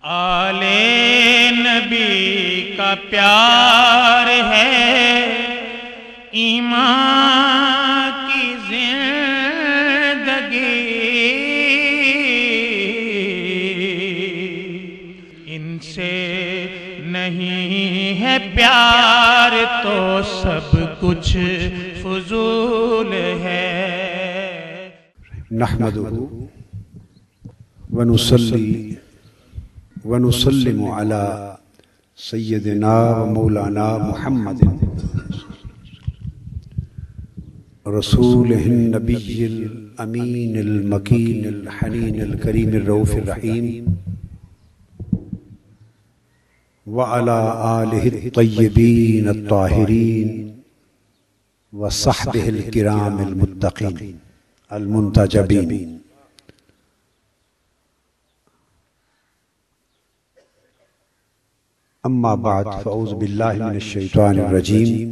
آلے نبی کا پیار ہے ایمان کی زندگی، ان سے نہیں ہے پیار تو سب کچھ فضول ہے۔ نحمدہ ونصلی ونسلم علی سیدنا و مولانا محمد رسولہ النبی الامین المکین الحنین الکریم الرؤوف الرحیم وعلی آلہ الطیبین الطاہرین وصحبہ الکرام المتقین المنتجبین۔ اما بعد فاعوذ باللہ من الشیطان الرجیم،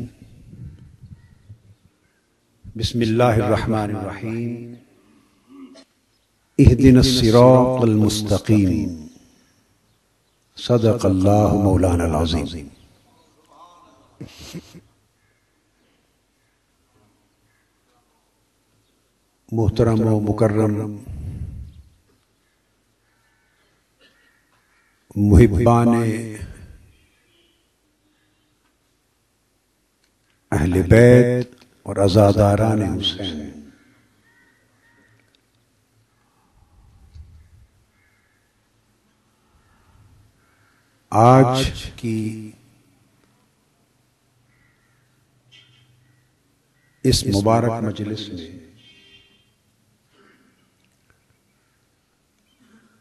بسم اللہ الرحمن الرحیم، اہدنا الصراط المستقیم، صدق اللہ مولانا العظیم۔ محترم و مکرم محبان اہل بیت اور عزاداران حسین، آج کی اس مبارک مجلس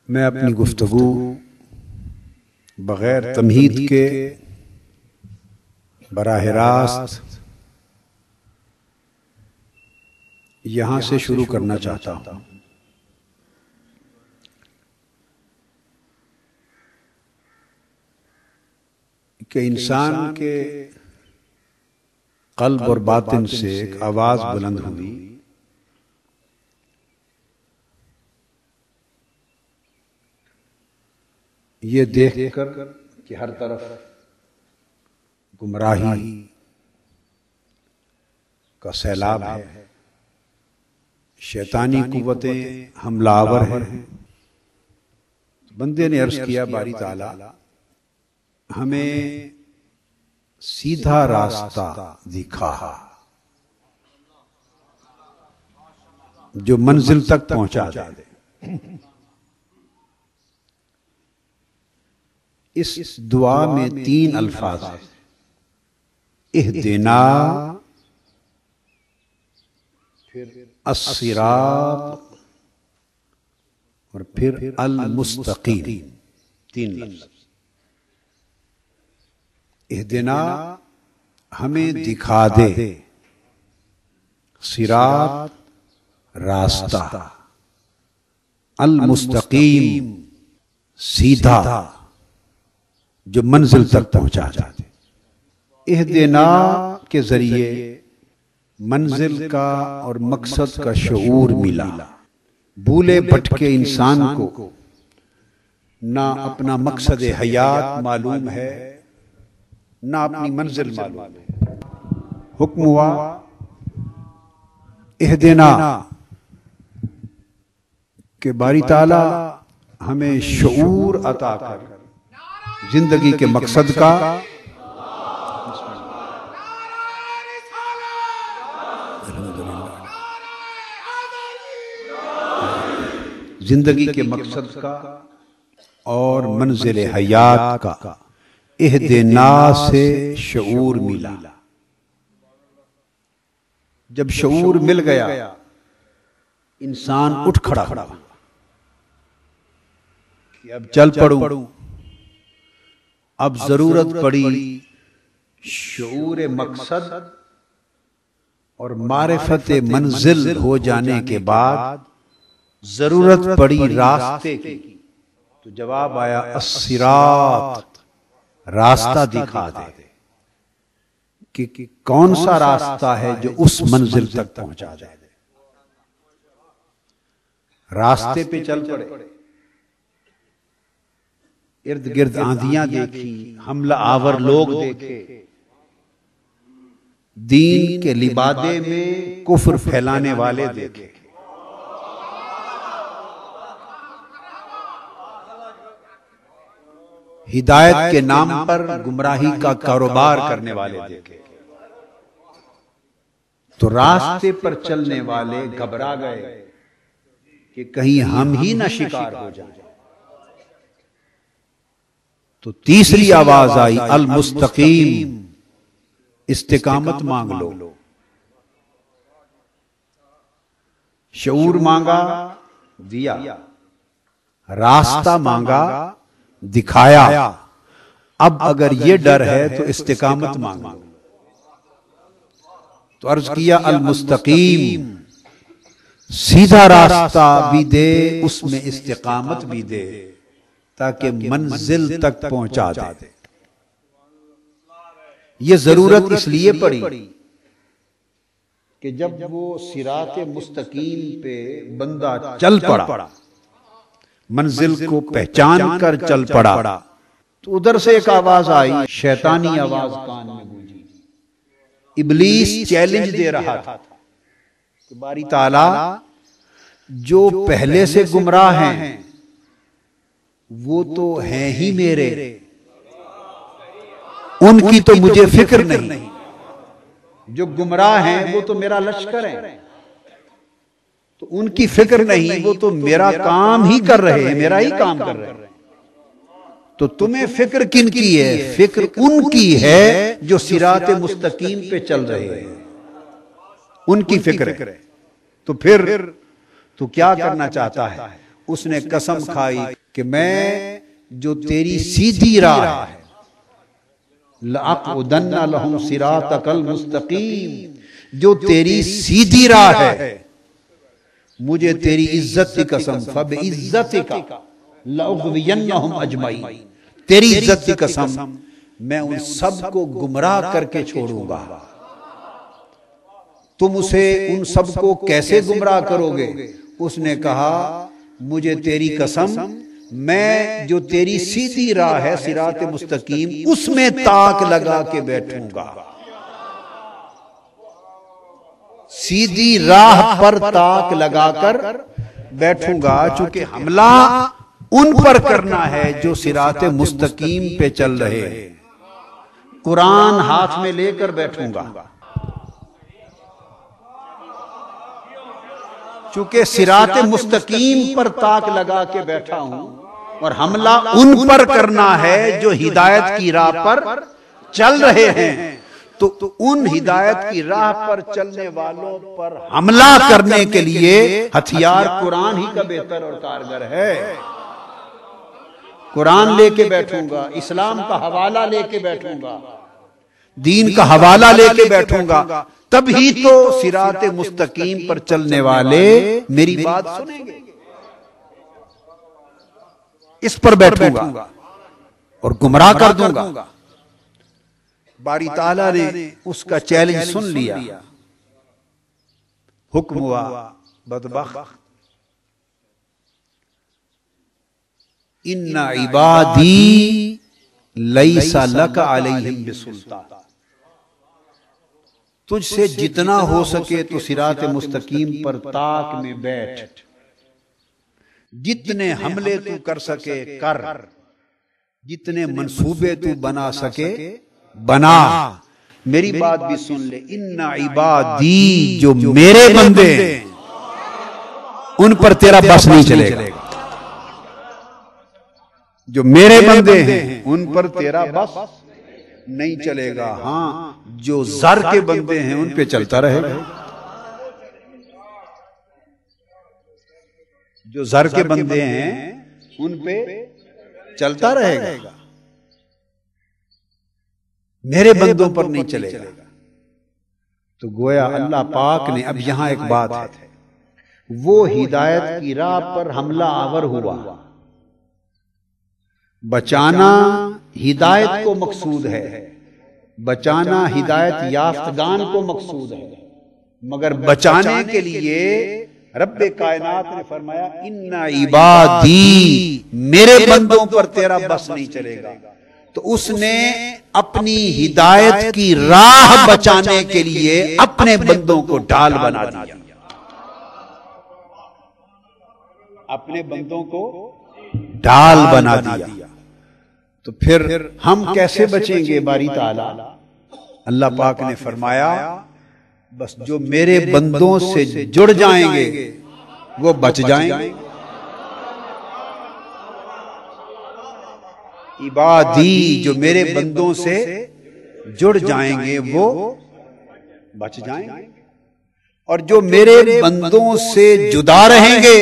میں اپنی گفتگو بغیر تمہید کے براہ راست یہاں سے شروع کرنا چاہتا ہوں۔ کہ انسان کے قلب اور باطن سے ایک آواز بلند ہوئی، یہ دیکھ کر کہ ہر طرف گمراہی کا سیلاب ہے، شیطانی قوتیں حملہ آور ہیں، بندے نے عرض کیا باری تعالیٰ ہمیں سیدھا راستہ دکھا جو منزل تک پہنچا دے۔ اس دعا میں 3 الفاظ ہیں، اہدنا، پھر الصراط اور پھر المستقیم، 3 لفظ۔ اہدنا ہمیں دکھا دے، صراط راستہ، المستقیم سیدھا جو منزل تک پہنچا جاتے۔ اہدنا کے ذریعے منزل کا اور مقصد کا شعور ملا۔ بھولے بھٹکے انسان کو نہ اپنا مقصد حیات معلوم ہے نہ اپنی منزل معلوم ہے۔ حکم ہوا اہدنا کہ باری تعالیٰ ہمیں شعور عطا کر زندگی کے مقصد کا، زندگی کے مقصد کا اور منزل حیات کا اہدنا سے شعور ملا۔ جب شعور مل گیا انسان اٹھ کھڑا ہوا کہ اب چل پڑوں، اب ضرورت پڑی شعور مقصد اور معرفت منزل ہو جانے کے بعد ضرورت پڑی راستے کی، تو جواب آیا الصراط، راستہ دکھا دے کہ کون سا راستہ ہے جو اس منزل تک پہنچا جائے۔ راستے پہ چل پڑے، ارد گرد آندیاں دیکھی، حملہ آور لوگ دیکھے، دین کے لبادے میں کفر پھیلانے والے دیکھے، ہدایت کے نام پر گمراہی کا کاروبار کرنے والے دیکھے، تو راستے پر چلنے والے گھبرا گئے کہ کہیں ہم ہی نہ شکار ہو جائیں۔ تو تیسری آواز آئی المستقیم، استقامت مانگ لو۔ شعور مانگا، دیا، راستہ مانگا، دکھایا، اب اگر یہ ڈر ہے تو استقامت مانگو۔ تو عرض کیا المستقیم، سیدھا راستہ بھی دے، اس میں استقامت بھی دے، تاکہ منزل تک پہنچا دے۔ یہ ضرورت اس لیے پڑی کہ جب وہ صراط مستقیم پہ بندہ چل پڑا، منزل کو پہچان کر چل پڑا، تو ادھر سے ایک آواز آئی، شیطانی آواز کان میں گونجی۔ ابلیس چیلنج دے رہا تھا کہ باری تعالیٰ جو پہلے سے گمراہ ہیں وہ تو ہیں ہی میرے، ان کی تو مجھے فکر نہیں، جو گمراہ ہیں وہ تو میرا لشکر ہے، تو ان کی فکر نہیں، وہ تو میرا کام ہی کر رہے ہیں، میرا ہی کام کر رہے ہیں۔ تو تمہیں فکر کن کی ہے؟ فکر ان کی ہے جو صراط مستقیم پہ چل رہے ہیں، ان کی فکر ہے۔ تو پھر تو کیا کرنا چاہتا ہے؟ اس نے قسم کھائی کہ میں جو تیری سیدھی راہ ہے، لَأَقْعُدَنَّ لَهُمْ صِرَاطَكَ الْمُسْتَقِيمِ، جو تیری سیدھی راہ ہے، مجھے تیری عزت کی قسم، فَبِعِزَّتِكَ لَأُغْوِيَنَّهُمْ أَجْمَعِينَ، تیری عزت کی قسم میں ان سب کو گمراہ کر کے چھوڑوں گا۔ تم اسے ان سب کو کیسے گمراہ کرو گے؟ اس نے کہا مجھے تیری قسم، میں جو تیری سیدھی راہ ہے صراط مستقیم، اس میں تاک لگا کے بیٹھوں گا، سیدھی راہ پر تاک لگا کر بیٹھوں گا، چونکہ حملہ ان پر کرنا ہے جو صراط مستقیم پہ چل رہے ہیں۔ قرآن ہاتھ میں لے کر بیٹھوں گا، چونکہ صراط مستقیم پر تاک لگا کے بیٹھا ہوں، اور حملہ ان پر کرنا ہے جو ہدایت کی راہ پر چل رہے ہیں۔ تو ان ہدایت کی راہ پر چلنے والوں پر حملہ کرنے کے لیے ہتھیار قرآن ہی کا بہتر اور کارگر ہے۔ قرآن لے کے بیٹھوں گا، اسلام کا حوالہ لے کے بیٹھوں گا، دین کا حوالہ لے کے بیٹھوں گا، تب ہی تو صراط مستقیم پر چلنے والے میری بات سنیں گے۔ اس پر بیٹھوں گا اور گمراہ کر دوں گا۔ باری تعالیٰ نے اس کا چیلنج سن لیا، حکم ہوا بدبخت، ان عبادی لیس لک علیہم بسلطان، تجھ سے جتنا ہو سکے تو صراط مستقیم پر تاک میں بیٹھ، جتنے حملے تو کر سکے کر، جتنے منصوبے تو بنا سکے بنا۔ میری بات بھی سن لے، ان عبادی، جو میرے بندے ہیں ان پر تیرا بس نہیں چلے گا، جو میرے بندے ہیں ان پر تیرا بس نہیں چلے گا، ہاں جو زر کے بندے ہیں ان پہ چلتا رہے گا، جو زر کے بندے ہیں ان پہ چلتا رہے گا، میرے بندوں پر نہیں چلے گا۔ تو گویا اللہ پاک نے اب یہاں ایک بات ہے، وہ ہدایت کی راہ پر حملہ آور ہوا، بچانا ہدایت کو مقصود ہے، بچانا ہدایت یافتگان کو مقصود ہے، مگر بچانے کے لیے رب کائنات نے فرمایا ان عبادی، میرے بندوں پر تیرا بس نہیں چلے گا، تو اس نے اپنی ہدایت کی راہ بچانے کے لیے اپنے بندوں کو ڈھال بنا دیا، اپنے بندوں کو ڈھال بنا دیا۔ تو پھر ہم کیسے بچیں گے باری تعالی؟ اللہ پاک نے فرمایا بس جو میرے بندوں سے جڑ جائیں گے وہ بچ جائیں گے۔ عبادی، جو میرے بندوں سے جڑ جائیں گے وہ بچ جائیں گے، اور جو میرے بندوں سے جدا رہیں گے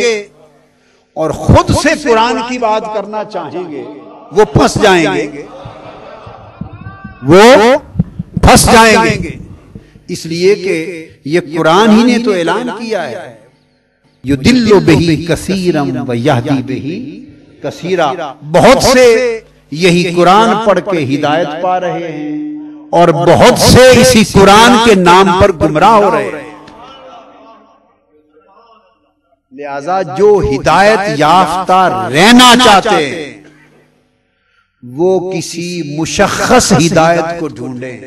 اور خود سے قرآن کی بات کرنا چاہیں گے وہ پھنس جائیں گے، وہ پھنس جائیں گے۔ اس لیے کہ یہ قرآن ہی نے تو اعلان کیا ہے یُضِلُّ بِهِ کَثِیرًا وَیَہْدِی بِهِ کَثِیرًا، بہت سے یہی قرآن پڑھ کے ہدایت پا رہے ہیں اور بہت سے اسی قرآن کے نام پر گمراہ ہو رہے ہیں۔ لہذا جو ہدایت یافتہ رہنا چاہتے ہیں وہ کسی مشخص ہدایت کو ڈھونڈیں،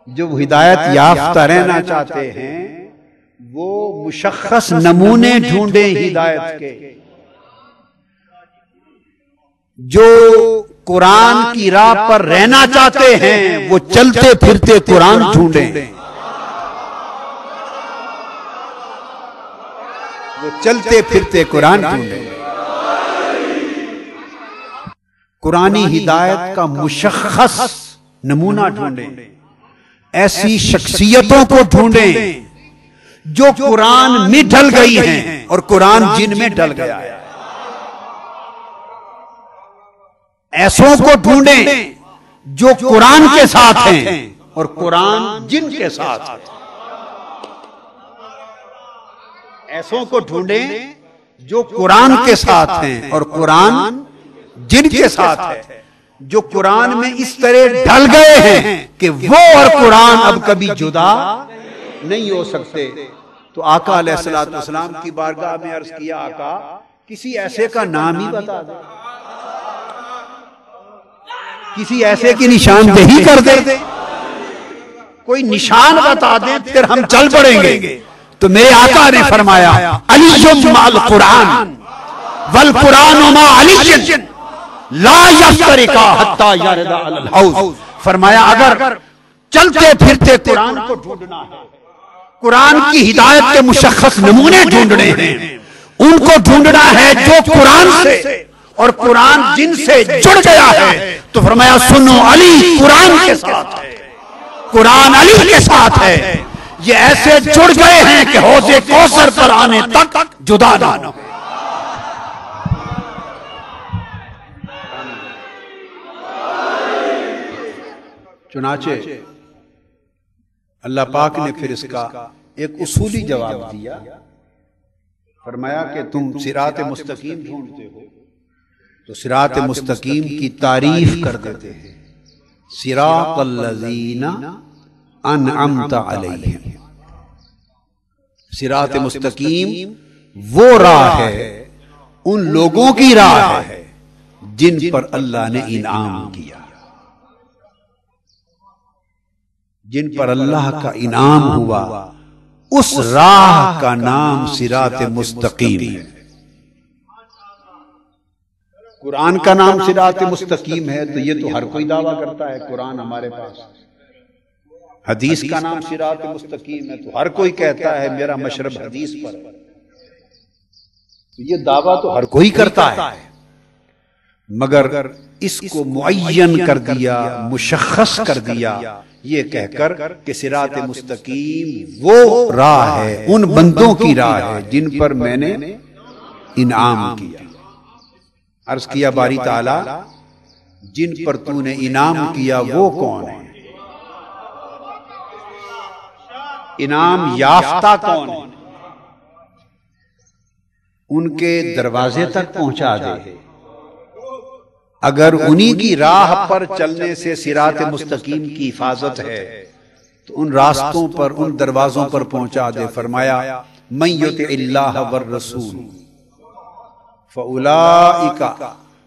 جو ہدایت یافتہ رہنا چاہتے ہیں وہ مشخص نمونے ڈھونڈیں ہدایت کے، جو قرآن کی راہ پر رہنا چاہتے ہیں وہ چلتے پھرتے قرآن ڈھونڈیں، وہ چلتے پھرتے قرآن ڈھونڈیں، قرآنی ہدایت کا مشخص نمونہ ڈھونڈیں، ایسی شخصیتوں کو ڈھونڈیں جو قرآن میں ڈھل گئی ہیں اور قرآن جن میں ڈھل گیا ہے، ایسوں کو ڈھونڈیں جو قرآن کے ساتھ ہیں اور قرآن جن کے ساتھ ہیں، ایسوں کو ڈھونڈیں جو قرآن کے ساتھ ہیں اور قرآن جن کے ساتھ ہے، جو قرآن میں اس طرح ڈھل گئے ہیں کہ وہ اور قرآن اب کبھی جدا نہیں ہو سکتے۔ تو آقا علیہ السلام کی بارگاہ میں عرض کیا آقا کسی ایسے کا نام ہی بتا دیں، کسی ایسے کی نشاندہی کر دیں، کوئی نشان بتا دیں پھر ہم چل پڑیں گے۔ تو میرے آقا نے فرمایا علی مع القرآن والقرآن مع علی لا یفترقا حتی یردا علی الحوض، فرمایا اگر چلتے پھرتے قرآن کو ڈھونڈنا ہے، قرآن کی ہدایت کے مشخص نمونے ڈھونڈنے ہیں، ان کو ڈھونڈنا ہے جو قرآن سے اور قرآن جن سے جڑ گیا ہے، تو فرمایا سنو علی قرآن کے ساتھ ہے، قرآن علی کے ساتھ ہے، یہ ایسے جڑ گئے ہیں کہ حوض کوثر پر آنے تک جدا نہ ہو۔ چنانچہ اللہ پاک نے پھر اس کا ایک اصولی جواب دیا، فرمایا کہ تم صراط مستقیم ڈھونڈتے ہو تو صراط مستقیم کی تعریف کر دیتے ہیں، صراط الذین انعمت علیہم، صراط مستقیم وہ راہ ہے، ان لوگوں کی راہ ہے جن پر اللہ نے انعام کیا، جن پر اللہ کا انعام ہوا، اس راہ کا نام صراط مستقیم ہے۔ قرآن کا نام صراط مستقیم ہے تو یہ تو ہر کوئی دعویٰ کرتا ہے، قرآن ہمارے پاس، حدیث کا نام صراط مستقیم ہے تو ہر کوئی کہتا ہے میرا مشرب حدیث پر، یہ دعویٰ تو ہر کوئی کرتا ہے، مگر اس کو معین کر دیا، مشخص کر دیا یہ کہہ کر کہ صراط مستقیم وہ راہ ہے، ان بندوں کی راہ ہے جن پر میں نے انعام کیا۔ عرض کیا باری تعالی جن پر تو نے انعام کیا وہ کون ہے؟ انعام یافتہ کون ہے؟ ان کے دروازے تک پہنچا دے، اگر انہی کی راہ پر چلنے سے صراط مستقیم کی حفاظت ہے تو ان راستوں پر، ان دروازوں پر پہنچا دے۔ فرمایا من یطع اللہ والرسول فاولئک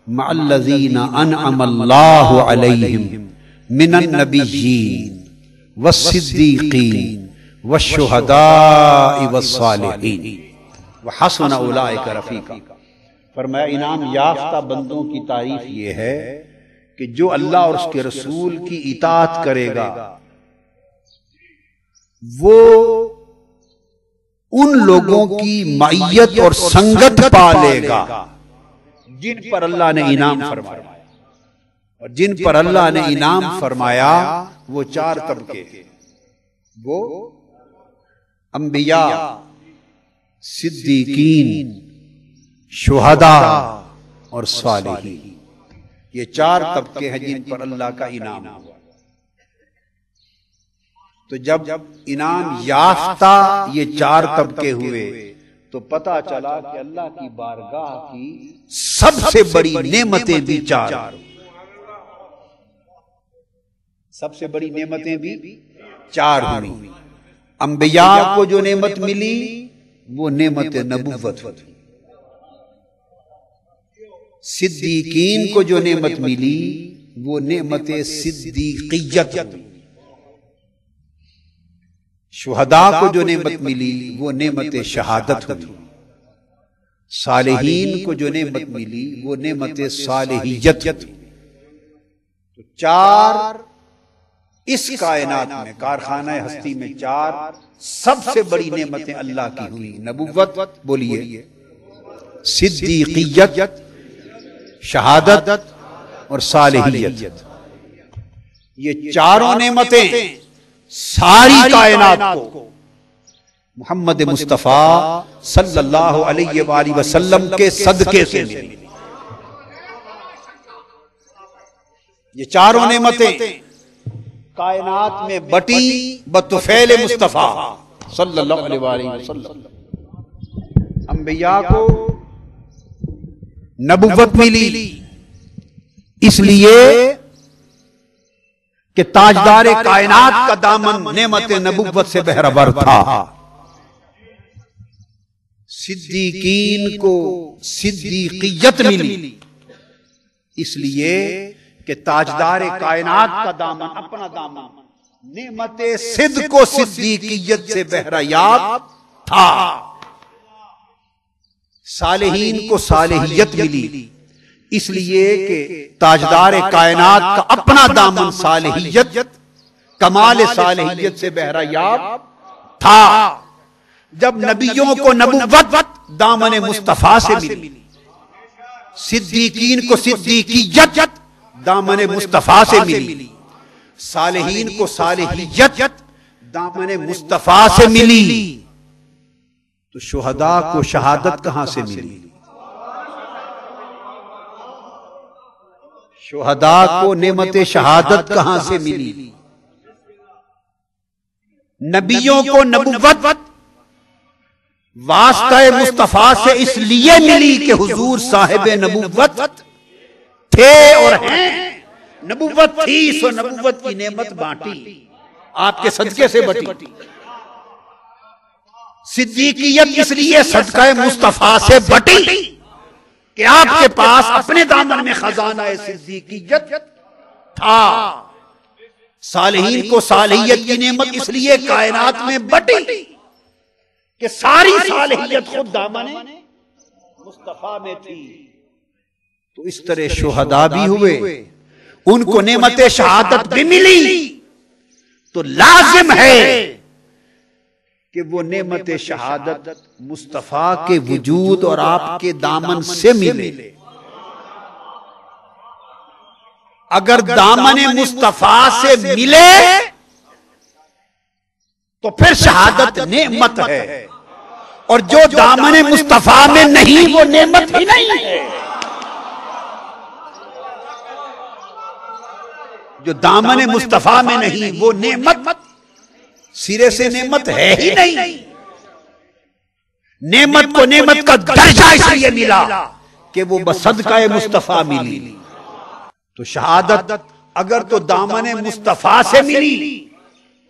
مع الذین انعم اللہ علیہم من النبیین والصدیقین والشہداء والصالحین وحسن اولئک رفیقا۔ فرمایا انعام یافتہ بندوں کی تعریف یہ ہے کہ جو اللہ اور اس کے رسول کی اطاعت کرے گا وہ ان لوگوں کی معیت اور سنگت پا لے گا جن پر اللہ نے انعام فرمایا، اور جن پر اللہ نے انعام فرمایا وہ چار طبقے، وہ انبیاء، صدیقین، شہداء اور صالحین۔ یہ چار طبقے ہیں جن پر اللہ کا انعام ہوا۔ تو جب انعام یافتہ یہ چار طبقے ہوئے تو پتہ چلا کہ اللہ کی بارگاہ کی سب سے بڑی نعمتیں بھی چار، سب سے بڑی نعمتیں بھی چار ہوئی۔ انبیاء کو جو نعمت ملی وہ نعمت نبوت ہوئی، صدیقین کو جو نعمت ملی وہ نعمت صدیقیت ہوئی، شہداء کو جو نعمت ملی وہ نعمت شہادت ہوئی، صالحین کو جو نعمت ملی وہ نعمت صالحیت ہوئی۔ تو چار اس کائنات میں، کارخانہ ہستی میں چار سب سے بڑی نعمتیں اللہ کی ہوئی، نبوت بولیے، صدیقیت، شہادت اور صالحیت۔ یہ چاروں نعمتیں ساری کائنات کو محمد مصطفیٰ صلی اللہ علیہ وآلہ وسلم کے صدقے سے ملی۔ یہ چاروں نعمتیں کائنات میں بٹی بطفیل مصطفیٰ صلی اللہ علیہ وآلہ وسلم۔ انبیاء کو نبوت ملی اس لیے کہ تاجدار کائنات کا دامن نعمت نبوت سے بہرور تھا۔ صدیقین کو صدیقیت ملی اس لیے کہ تاجدار کائنات کا دامن، اپنا دامن نعمت صدق و صدیقیت سے بہریاب تھا۔ صالحین کو صالحیت ملی اس لیے کہ تاجدار کائنات کا اپنا دامن صالحیت، کمال صالحیت سے بہریاب تھا۔ جب نبیوں کو نبوت دامن مصطفیٰ سے ملی، صدیقین کو صدیقیت دامن مصطفیٰ سے ملی، صالحین کو صالحیت دامن مصطفیٰ سے ملی، تو شہداء کو شہادت کہاں سے ملی؟ شہداء کو نعمت شہادت کہاں سے ملی؟ نبیوں کو نبوت واسطہ مصطفیٰ سے اس لیے ملی کہ حضور صاحب نبوت تھے اور ہیں، نبوت تھی سو نبوت کی نعمت بانٹی، آپ کے صدقے سے بٹی۔ صدیقیت اس لیے صدقہ مصطفیٰ سے بٹی کہ آپ کے پاس اپنے دامن میں خزانہ صدیقیت تھا۔ صالحین کو صالحیت کی نعمت اس لیے کائنات میں بٹی کہ ساری صالحیت خود دامن مصطفیٰ میں تھی۔ تو اس طرح شہداء بھی ہوئے، ان کو نعمت شہادت بھی ملی، تو لازم ہے کہ وہ نعمت شہادت مصطفیٰ کے وجود اور آپ کے دامن سے ملے۔ اگر دامن مصطفیٰ سے ملے تو پھر شہادت نعمت ہے، اور جو دامن مصطفیٰ میں نہیں وہ نعمت ہی نہیں ہے۔ جو دامن مصطفیٰ میں نہیں وہ نعمت سرے سے نعمت ہے ہی نہیں۔ نعمت کو نعمت کا درجہ اس لیے ملا کہ وہ بصدقہ مصطفیٰ ملی۔ تو شہادت اگر تو دامن مصطفیٰ سے ملی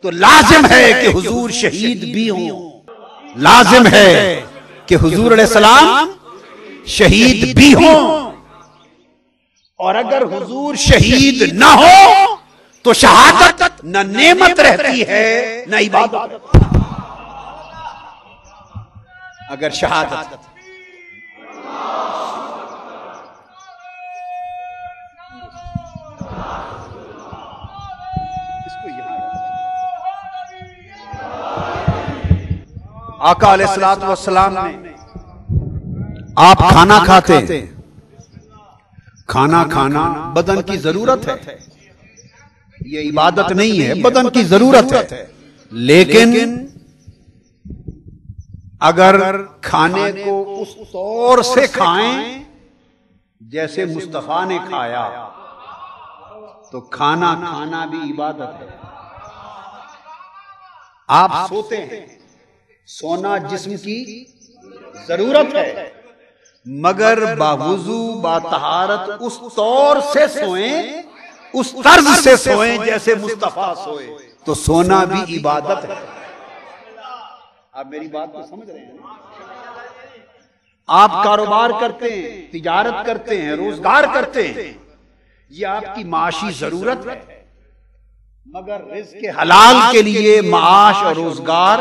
تو لازم ہے کہ حضور شہید بھی ہوں، لازم ہے کہ حضور علیہ السلام شہید بھی ہوں، اور اگر حضور شہید نہ ہو تو شہادت نہ نعمت رہتی ہے نہ عبادت۔ اگر شہادت آقا علیہ الصلوۃ والسلام نے، آپ کھانا کھاتے ہیں، کھانا کھانا بدن کی ضرورت ہے، یہ عبادت نہیں ہے، بدن کی ضرورت ہے، لیکن اگر کھانے کو اس طور سے کھائیں جیسے مصطفیٰ نے کھایا تو کھانا کھانا بھی عبادت ہے۔ آپ سوتے ہیں، سونا جسم کی ضرورت ہے، مگر باوضو باطہارت اس طور سے سوئیں، اس طرز سے سوئیں جیسے مصطفیٰ سوئے، تو سونا بھی عبادت ہے۔ آپ میری بات کو سمجھ رہے ہیں؟ آپ کاروبار کرتے ہیں، تجارت کرتے ہیں، روزگار کرتے ہیں، یہ آپ کی معاشی ضرورت ہے، مگر رزق حلال کے لیے معاش اور روزگار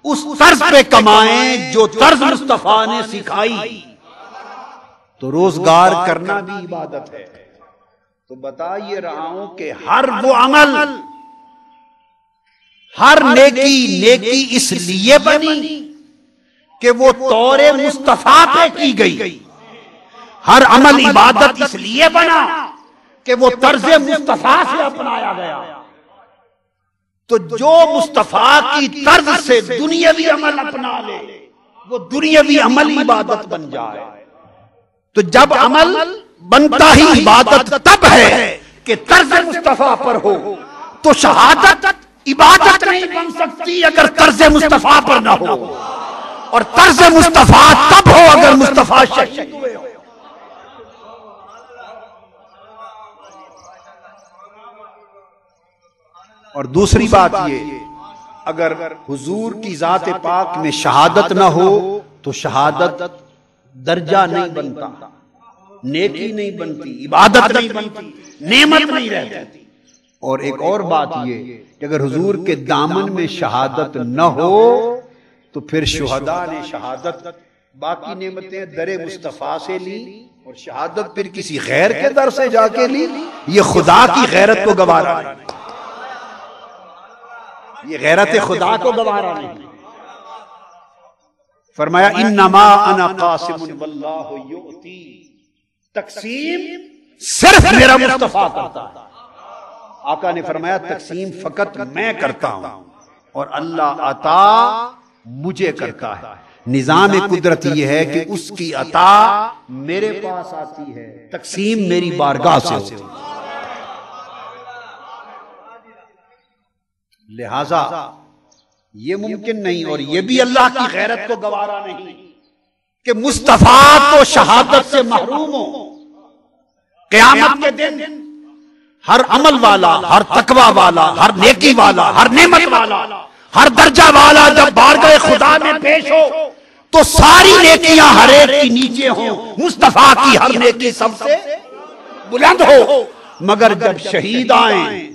اس طرز پہ کمائیں جو طرز مصطفیٰ نے سکھائی، تو روزگار کرنا بھی عبادت ہے۔ تو بتا یہ رہا ہوں کہ ہر وہ عمل، ہر نیکی اس لیے بنی کہ وہ طور مصطفیٰ پہ کی گئی، ہر عمل عبادت اس لیے بنا کہ وہ طرز مصطفیٰ سے اپنایا گیا۔ تو جو مصطفیٰ کی طرز سے دنیاوی عمل اپنا لے وہ دنیاوی عمل عبادت بن جائے۔ تو جب عمل بنتا ہی عبادت تب ہے کہ طرز مصطفیٰ پر ہو، تو شہادت عبادت نہیں بن سکتی اگر طرز مصطفیٰ پر نہ ہو، اور طرز مصطفیٰ تب ہو اگر مصطفیٰ شہید ہوئے ہو۔ اور دوسری بات یہ، اگر حضور کی ذات پاک میں شہادت نہ ہو تو شہادت درجہ نہیں بنتا، نیکی نہیں بنتی، عبادت نہیں بنتی، نعمت نہیں رہتی۔ اور ایک اور بات یہ کہ اگر حضور کے دامن میں شہادت نہ ہو تو پھر شہداء نے شہادت باقی نعمتیں در مصطفیٰ سے لی، اور شہادت پھر کسی غیر کے در سے جا کے لی، یہ خدا کی غیرت کو گوارا نہیں، یہ غیرت خدا کو گوارا نہیں۔ فرمایا انما انا قاسم واللہ یؤتی، تقسیم صرف میرا مصطفیٰ کرتا ہے۔ آقا نے فرمایا تقسیم فقط میں کرتا ہوں اور اللہ عطا مجھے کرتا ہے۔ نظام قدرت یہ ہے کہ اس کی عطا میرے پاس آتی ہے، تقسیم میری بارگاہ سے ہوتی ہے۔ لہذا یہ ممکن نہیں اور یہ بھی اللہ کی غیرت کو گوارا نہیں کہ مصطفیٰ تو شہادت سے محروم ہو۔ قیامت کے دن ہر عمل والا، ہر تقوی والا، ہر نیکی والا، ہر نعمت والا، ہر درجہ والا جب بارگاہ خدا میں پیش ہو تو ساری نیکیاں ہر ایک کی نیچے ہوں، مصطفیٰ کی ہر نیکی سب سے بلند ہو، مگر جب شہید آئیں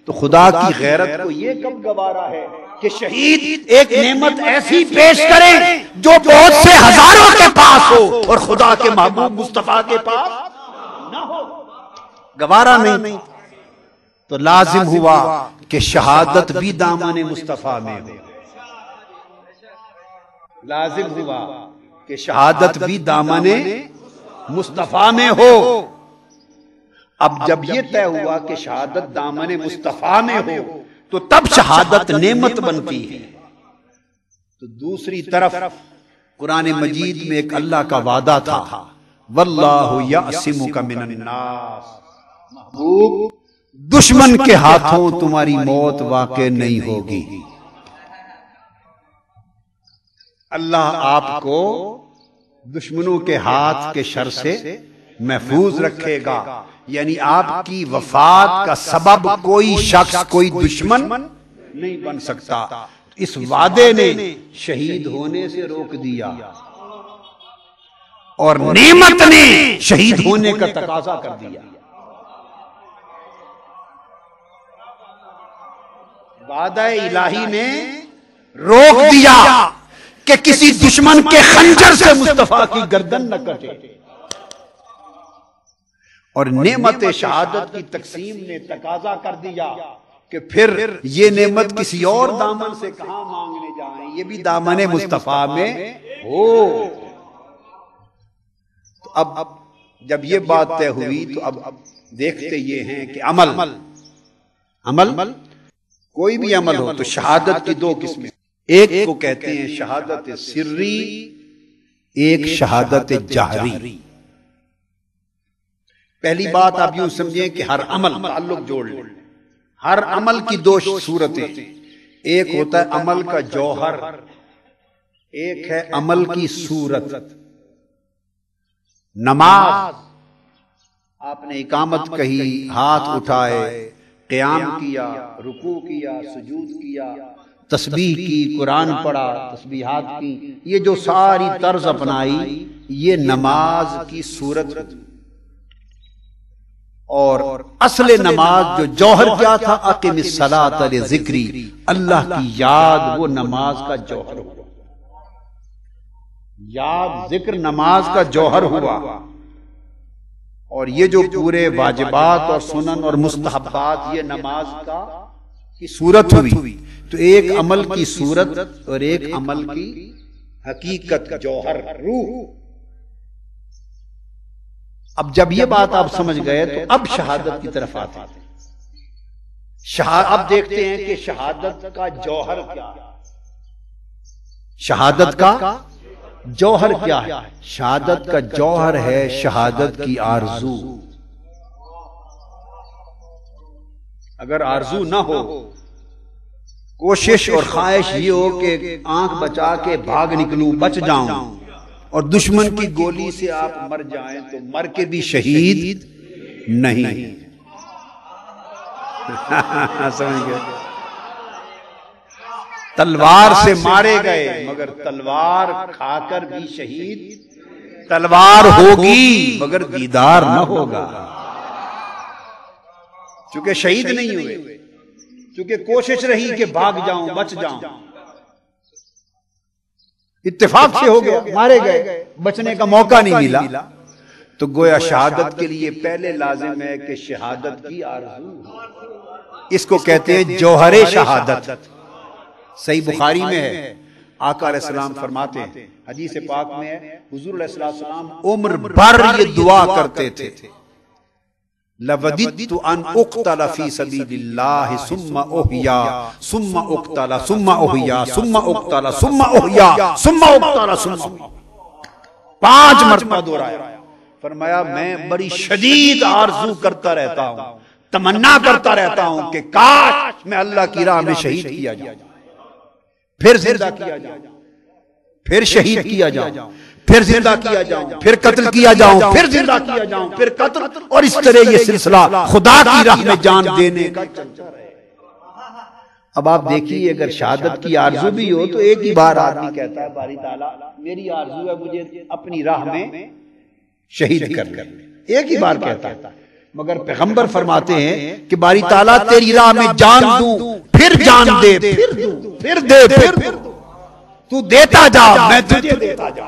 تو خدا کی غیرت کو یہ کب گوارا ہے کہ شہید ایک نعمت ایسی پیش کریں جو بہت سے ہزاروں کے پاس ہو اور خدا کے محبوب مصطفیٰ کے پاس نہ ہو، گوارا نہیں۔ تو لازم ہوا کہ شہادت بھی دامن مصطفیٰ میں ہو، لازم ہوا کہ شہادت بھی دامن مصطفیٰ میں ہو۔ اب جب یہ طے ہوا کہ شہادت دامن مصطفیٰ میں ہو تو تب شہادت نعمت بنتی ہے۔ تو دوسری طرف قرآن مجید میں ایک اللہ کا وعدہ تھا، واللہ یعصمک من الناس، محبوب دشمن کے ہاتھوں تمہاری موت واقع نہیں ہوگی، اللہ آپ کو دشمنوں کے ہاتھ کے شر سے محفوظ رکھے گا، یعنی آپ کی وفات کا سبب کوئی شخص، کوئی دشمن نہیں بن سکتا. اس وعدے نے شہید ہونے سے روک دیا اور نعمت نے شہید ہونے کا تقاضا کر دیا. وعدہ الہی نے روک دیا کہ کسی دشمن کے خنجر سے مصطفیٰ کی گردن نہ کٹے، اور نعمت شہادت کی تقسیم نے تقاضا کر دیا کہ پھر یہ نعمت کسی اور دامن سے کہاں مانگنے جائیں، یہ بھی دامن مصطفیٰ میں ہو. تو اب جب یہ بات طے ہوئی تو اب دیکھتے یہ ہیں کہ عمل کوئی بھی عمل ہو تو شہادت کی دو قسمیں، ایک کو کہتے ہیں شہادت سری، ایک شہادت جہری. پہلی بات آپ یوں سمجھیں کہ ہر عمل، تعلق جوڑ لیں، ہر عمل کی دو صورتیں، ایک ہوتا ہے عمل کا جوہر، ایک ہے عمل کی صورت. نماز، آپ نے اقامت کہی، ہاتھ اٹھائے، قیام کیا، رکوع کیا، سجود کیا، تسبیح کی، قرآن پڑھا، تسبیحات کی، یہ جو ساری طرز اپنائی یہ نماز کی صورت. اور اصل نماز جو جوہر کیا تھا، اقم الصلاۃ لذکری، اللہ کی یاد، وہ نماز کا جوہر ہوا. یاد، ذکر نماز کا جوہر ہوا. اور یہ جو پورے واجبات اور سنن اور مستحبات یہ نماز کی صورت ہوئی. تو ایک عمل کی صورت اور ایک عمل کی حقیقت، جوہر، روح. اب جب یہ بات آپ سمجھ گئے تو اب شہادت کی طرف آتے ہیں. اب دیکھتے ہیں کہ شہادت کا جوہر کیا ہے. شہادت کا جوہر کیا ہے؟ شہادت کا جوہر ہے شہادت کی آرزو. اگر آرزو نہ ہو، کوشش اور خواہش یہ ہو کہ آنکھ بچا کے بھاگ نکلوں، بچ جاؤں، اور دشمن کی گولی سے آپ مر جائیں تو مر کے بھی شہید نہیں. سمجھ گئے؟ تلوار سے مارے گئے مگر تلوار کھا کر بھی شہید. تلوار ہوگی مگر دیدار نہ ہوگا، چونکہ شہید نہیں ہوئے، چونکہ کوشش رہی کہ بھاگ جاؤں، بچ جاؤں. اتفاق سے ہو گیا، مارے گئے، بچنے کا موقع نہیں ملا. تو گویا شہادت کے لیے پہلے لازم ہے کہ شہادت کی آرزو. اس کو کہتے ہیں جوہر شہادت. صحیح بخاری میں ہے، آقا علیہ السلام فرماتے ہیں، حدیث پاک میں ہے، حضور علیہ السلام عمر بھر یہ دعا کرتے تھے، لَوَدِدْتُ أَنْ أُقْتَلَ فِي سَبِيلِ اللَّهِ ثُمَّ أُحْيَا ثُمَّ أُقْتَلَ ثُمَّ أُحْيَا ثُمَّ أُقْتَلَ ثُمَّ أُحْيَا ثُمَّ أُقْتَلَ ثُمَّ 5 مرتبہ دہرایا. فرمایا میں بڑی شدید آرزو کرتا رہتا ہوں، تمنا کرتا رہتا ہوں کہ کاش میں اللہ کی راہ میں شہید کیا جاؤں، پھر زندہ کیا جاؤں، پھر شہید کیا جاؤں، پھر زندہ کیا جاؤں، پھر قتل کیا جاؤں، پھر زندہ کیا جاؤں، پھر قتل، اور اس طرح یہ سلسلہ خدا کی راہ میں جان دینے کا چلتا رہے. اب آپ دیکھیے اگر شہادت کی آرزو بھی ہو تو ایک ہی بار آدمی کہتا ہے باری تعالیٰ میری آرزو ہے مجھے اپنی راہ میں شہید کر لے، ایک ہی بار کہتا ہے. مگر پیغمبر فرماتے ہیں کہ باری تعالیٰ تیری راہ میں جان دوں، پھر جان دے، پھر دوں، پھر دے، پھر تو دیتا جا، میں تجھے دیتا جا.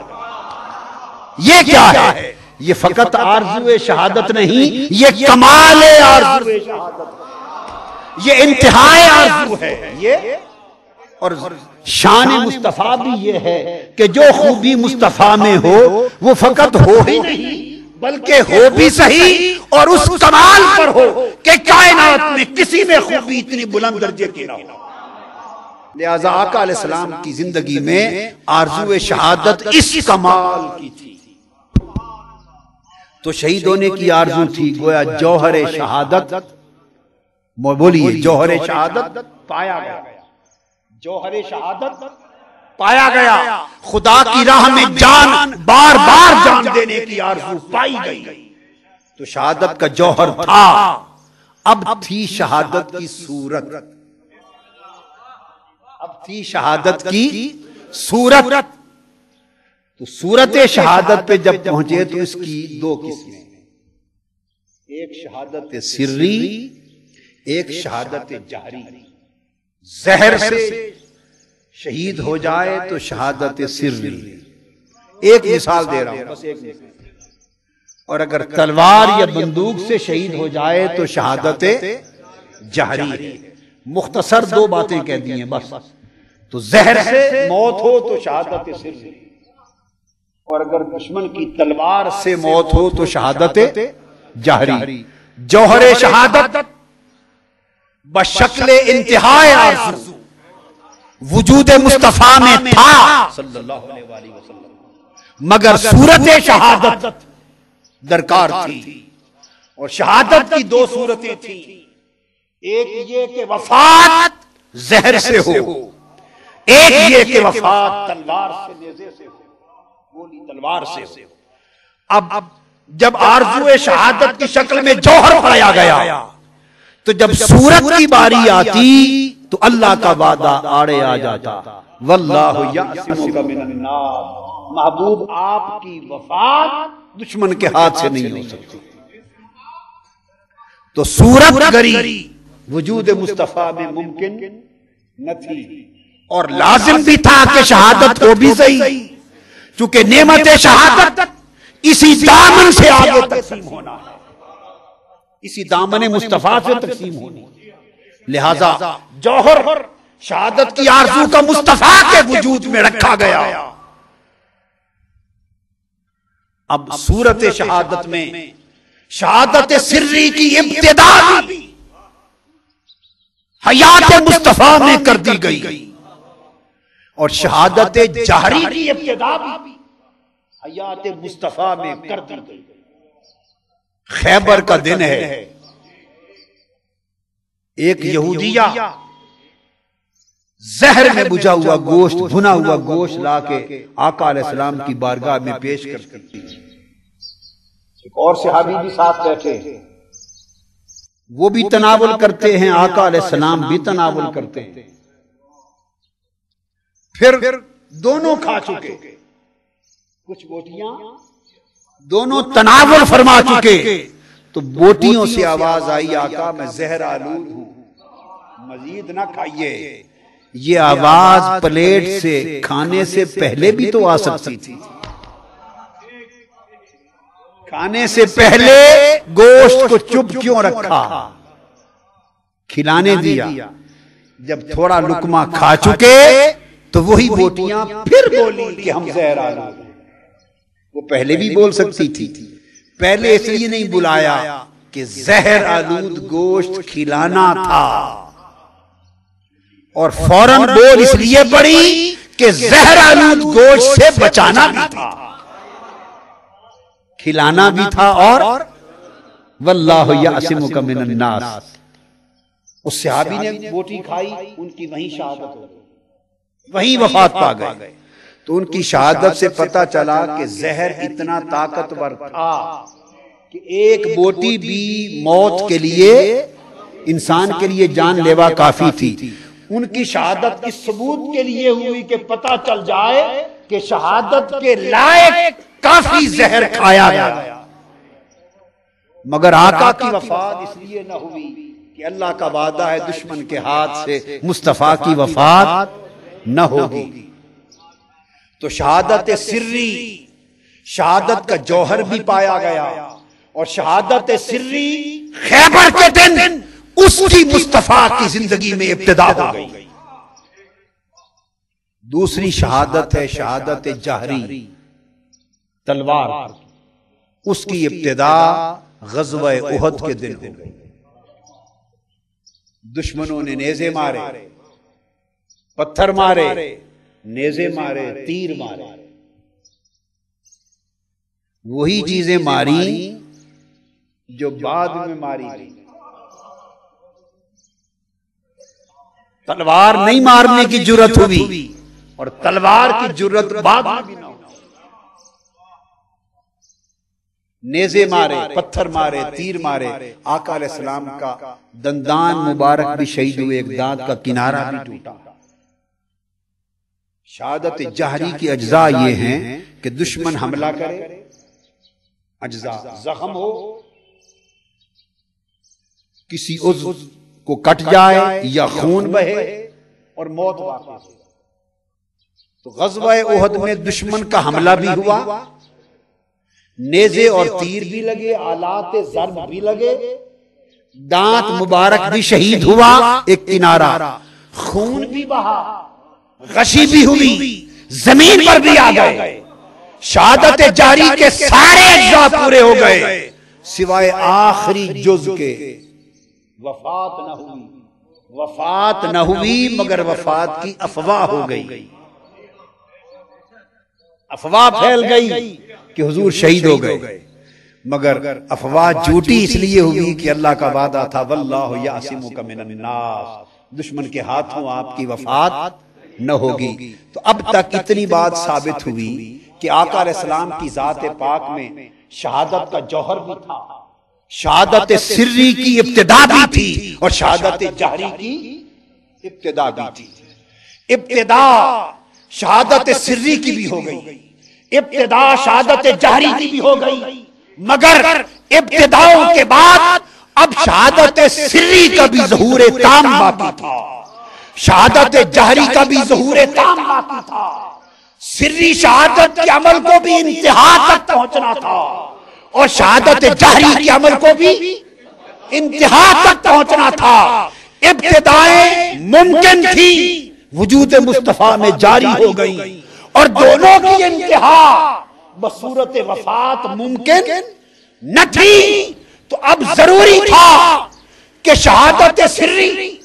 یہ کیا ہے؟ یہ فقط آرزو شہادت نہیں، یہ کمال آرزو شہادت، یہ انتہائی آرزو ہے. یہ اور شان مصطفیٰ بھی یہ ہے کہ جو خوبی مصطفیٰ میں ہو وہ فقط ہو ہی نہیں بلکہ ہو بھی صحیح اور اس کمال پر ہو کہ کائنات میں کسی میں خوبی اتنی بلند درجے کی نہ ہو. لہذا آقا علیہ السلام کی زندگی میں آرزو شہادت اس کمال کی تھی. تو شہید ہونے کی آرزو تھی، گویا جوہر شہادت، بولیے جوہر شہادت پایا گیا. جوہر شہادت پایا گیا، خدا کی راہ میں جان، بار بار جان دینے کی آرزو پائی گئی. تو شہادت کا جوہر تھا. اب تھی شہادت کی صورت. اب تھی شہادت کی صورت، تو صورت شہادت پہ جب پہنچے تو اس کی دو قسمیں، ایک شہادت سری، ایک شہادت جہری۔ زہر سے شہید ہو جائے تو شہادت سری، ایک مثال دے رہا ہوں بس ایک مثال، اور اگر تلوار یا بندوق سے شہید ہو جائے تو شہادت جہری۔ مختصر دو باتیں کہہ دی ہیں بس، تو زہر سے موت ہو تو شہادت سری، اور اگر دشمن کی تلوار سے موت ہو تو شہادت جہری۔ جوہر شہادت بشکل انتہائے آرزو وجود مصطفیٰ میں تھا صلی اللہ علیہ وآلہ وسلم، مگر صورت شہادت درکار تھی، اور شہادت کی دو صورتیں تھیں، ایک یہ کہ وفات زہر سے ہو، ایک یہ کہ وفات تلوار سے، نیزے سے ہو، گولی تلوار سے ہو۔ اب جب آرزو شہادت کی شکل میں جوہر پایا گیا تو جب صورت کی باری آتی تو اللہ کا وعدہ آڑے آ جاتا، واللہ یعصمک من الناس، محبوب آپ کی وفات دشمن کے ہاتھ سے نہیں ہو سکتی۔ تو صورت گری وجود مصطفیٰ میں ممکن نہ تھی، اور لازم بھی تھا کہ شہادت ہو بھی صحیح، چونکہ نعمت شہادت اسی دامن سے آگے تقسیم ہونا ہے، اسی دامن مصطفیٰ سے تقسیم ہونی، لہذا جوہر شہادت کی آرزو کا مصطفیٰ کے وجود میں رکھا گیا۔ اب صورت شہادت میں شہادت سری کی ابتدا بھی حیات مصطفیٰ میں کر دی گئی، اور شہادت جہری کی ابتدا بھی حیات مصطفیٰ میں کر دی گئی۔ خیبر کا دن ہے، ایک یہودیہ زہر میں بجھا ہوا گوشت، بھنا ہوا گوشت لا کے آقا علیہ السلام کی بارگاہ میں پیش کرتی، ایک اور صحابی بھی ساتھ بیٹھے، وہ بھی تناول کرتے ہیں، آقا علیہ السلام بھی تناول کرتے ہیں، پھر دونوں کھا چکے، کچھ بوٹیاں دونوں تناول فرما چکے، تو بوٹیوں سے آواز آئی، آقا میں زہر آلود ہوں، مزید نہ کھائیے۔ یہ آواز پلیٹ سے کھانے سے پہلے بھی تو آ سکتی تھی، کھانے سے پہلے گوشت کو چپ کیوں رکھا، کھلانے دیا، جب تھوڑا لقمہ کھا چکے تو وہی بوٹیاں پھر بولی کہ ہم زہر آلود ہیں۔ وہ پہلے بھی بول سکتی تھی، پہلے اس لیے نہیں بلایا کہ زہر آلود گوشت کھلانا تھا، اور فوراً بول اس لیے پڑی کہ زہر آلود گوشت سے بچانا بھی تھا، کھلانا بھی تھا، اور واللہ یعصمک من الناس۔ اس صحابی نے بوٹی کھائی، ان کی وہیں شہادت ہو گئی، وہیں وفات پا گئے۔ تو ان کی شہادت سے پتہ چلا کہ زہر اتنا طاقتور تھا کہ ایک بوٹی بھی موت کے لیے، انسان کے لیے جان لیوا کافی تھی۔ ان کی شہادت کی ثبوت کے لیے ہوئی کہ پتہ چل جائے کہ شہادت کے لائق کافی زہر کھایا گیا، مگر آقا کی وفات اس لیے نہ ہوئی کہ اللہ کا وعدہ ہے دشمن کے ہاتھ سے مصطفیٰ کی وفات نہ ہوگی۔ تو شہادت سری، شہادت کا جوہر بھی پایا گیا، اور شہادت سری خیبر کے دن اس کی مصطفیٰ کی زندگی میں ابتدا ہو گئی۔ دوسری شہادت ہے شہادت جہری، تلوار، اس کی ابتدا غزوہ احد کے دن ہو گئی۔ دشمنوں نے نیزے مارے، پتھر مارے، نیزے مارے، تیر مارے، وہی چیزیں ماری جو بعد میں ماری گئی۔ تلوار نہیں مارنے کی جرت ہوئی، اور تلوار کی جرت بعد میں بھی نہ ہوئی۔ نیزے مارے، پتھر مارے، تیر مارے، آقا علیہ السلام کا دندان مبارک بھی شہید ہوئے، ایک دانت کا کنارہ بھی ٹوٹا۔ شہادت جہری کی اجزاء یہ ہیں کہ دشمن حملہ کرے، اجزاء زخم ہو، کسی عضو کو کٹ جائے یا خون بہے اور موت واقع ہو۔ تو غزوہ احد میں دشمن کا حملہ بھی ہوا، نیزے اور تیر بھی لگے، آلات ضرب بھی لگے، دانت مبارک بھی شہید ہوا ایک کنارہ، خون بھی بہا، غشی بھی ہوئی، زمین پر بھی آ گئے۔ شہادت جاری کے سارے اجزاء پورے ہو گئے سوائے آخری جز کے، وفات نہ ہوئی، وفات نہ ہوئی مگر وفات کی افواہ ہو گئی، افواہ پھیل گئی کہ حضور شہید ہو گئے، مگر افواہ جھوٹی اس لیے ہوئی کہ اللہ کا وعدہ تھا واللہ یعصمک من الناس، دشمن کے ہاتھوں آپ کی وفات نہ ہوگی۔ تو اب تک اتنی بات ثابت ہوئی کہ آقا علیہ السلام کی ذات پاک میں شہادت کا جوہر بھی تھا، شہادت سری کی ابتدا بھی تھی اور شہادت جہری کی ابتدا بھی تھی۔ ابتدا شہادت سری کی بھی ہو گئی، ابتدا شہادت جہری کی بھی ہو گئی، مگر ابتداؤں کے بعد اب شہادت سری کا بھی ظہور تام باقی تھا، شہادت جہری کا بھی ظہور تام باقی تھا۔ سری شہادت کے عمل کو بھی انتہا تک پہنچنا تھا اور شہادت جہری کے عمل کو بھی انتہا تک پہنچنا تھا۔ ابتدائیں ممکن تھی، وجود مصطفیٰ میں جاری ہو گئی، اور دونوں کی انتہا بصورت وفات ممکن نہ تھی۔ تو اب ضروری تھا کہ شہادت سری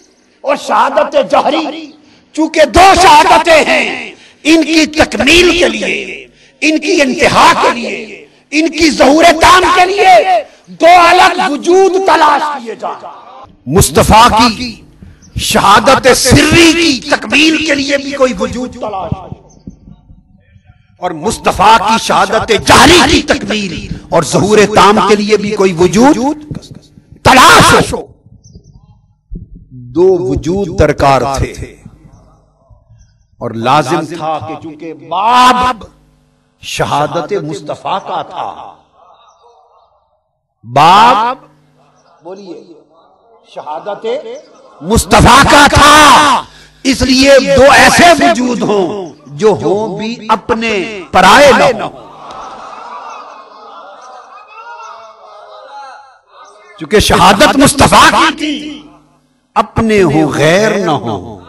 اور شہادت جہری، چونکہ دو شہادتیں ہیں، ان کی تکمیل کے لیے، ان کی انتہا کے لیے، ان کی ظہور تام کے لیے دو الگ وجود تلاش کیے جائیں۔ مصطفیٰ کی شہادت سری کی تکمیل کے لیے بھی کوئی وجود تلاش ہو، اور مصطفیٰ کی شہادت جہری کی تکمیل اور ظہور تام کے لیے بھی کوئی وجود تلاش ہو۔ دو وجود درکار تھے اور لازم تھا کہ چونکہ باب شہادت مصطفیٰ کا تھا، باب بولیے شہادت مصطفیٰ کا تھا، اس لیے دو ایسے وجود ہوں جو ہوں بھی اپنے پرائے نہ ہوں، چونکہ شہادت مصطفیٰ کی تھی، اپنے ہوں غیر نہ ہوں،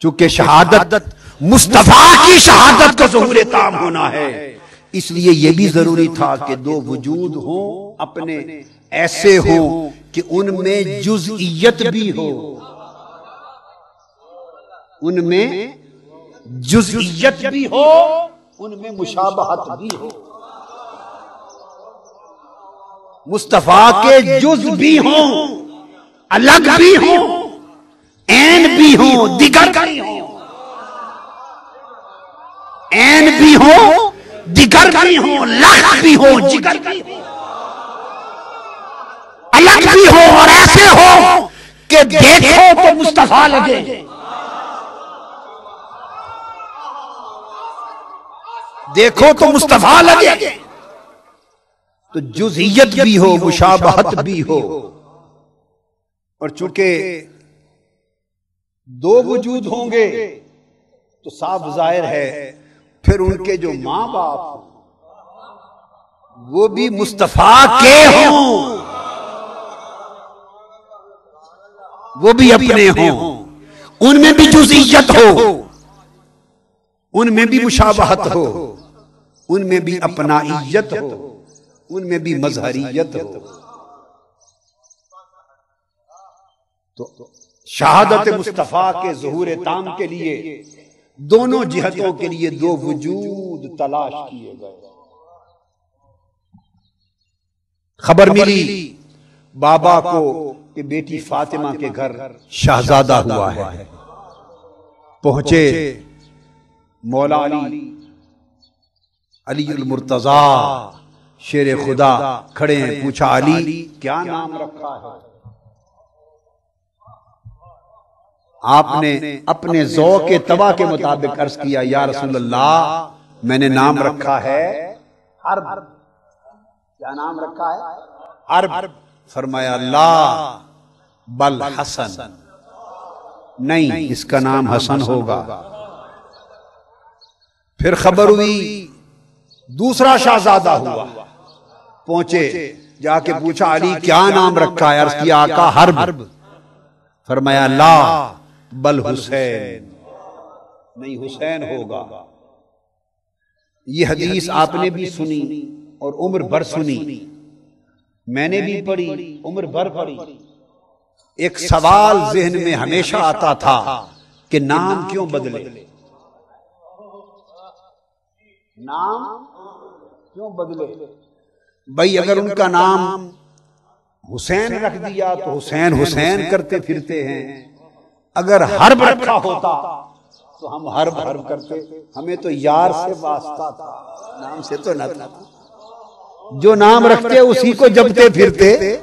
چونکہ شہادت مصطفیٰ کی شہادت کا ظہور تام ہونا ہے، اس لیے یہ بھی ضروری تھا کہ دو وجود ہوں، اپنے ایسے ہوں کہ ان میں جزئیت بھی ہو، ان میں جزئیت بھی ہو، ان میں مشابہت بھی ہو، مصطفیٰ کے جز بھی ہوں، الگ بھی ہوں، عین بھی ہوں، دیگر بھی ہوں، عین بھی ہوں، دیگر بھی ہوں، لخ بھی ہوں، جگر بھی ہوں، الگ بھی ہوں اور ایسے ہوں کہ دیکھو تو مصطفیٰ لگے، دیکھو تو مصطفیٰ لگے، تو جزئیت بھی ہو، مشابہت بھی ہو۔ اور چونکہ دو وجود ہوں گے تو صاف ظاہر ہے پھر ان کے جو ماں باپ وہ بھی مصطفیٰ کے ہوں، وہ بھی اپنے ہوں، ان میں بھی جزئیت ہو، ان میں بھی مشابہت ہو، ان میں بھی اپنائیت ہو، ان میں بھی مظہریت ہو۔ تو شہادت مصطفیٰ کے ظہور تام کے لیے دونوں جہتوں کے لیے دو وجود تلاش کیے گئے۔ خبر ملی بابا کو کہ بیٹی فاطمہ کے گھر شہزادہ ہوا ہے، پہنچے مولا علی المرتضیٰ شیر خدا کھڑے ہیں، پوچھا علی کیا نام رکھا ہے؟ آپ نے اپنے ذوق طبع کے مطابق عرض کیا یا رسول اللہ میں نے نام رکھا ہے حرب. کیا نام رکھا ہے؟ حرب. فرمایا لا بل حسن، نہیں اس کا نام حسن ہوگا. پھر خبر ہوئی دوسرا شہزادہ ہوا، پہنچے جا کے پوچھا علی کیا نام رکھا ہے؟ عرض کیا آقا حرب. فرمایا لا بل حسین، نہیں حسین ہوگا. یہ حدیث آپ نے بھی سنی اور عمر بھر سنی، میں نے بھی پڑھی، عمر بھر پڑھی. ایک سوال ذہن میں ہمیشہ آتا تھا کہ نام کیوں بدلے؟ نام کیوں بدلے؟ بھائی اگر ان کا نام حسین رکھ دیا تو حسین حسین کرتے پھرتے ہیں، اگر حرب رکھا ہوتا تو ہم حرب کرتے. ہمیں تو یار سے واسطہ تھا، نام سے تو نہ تھا. جو نام رکھتے اسی کو جپتے پھرتے.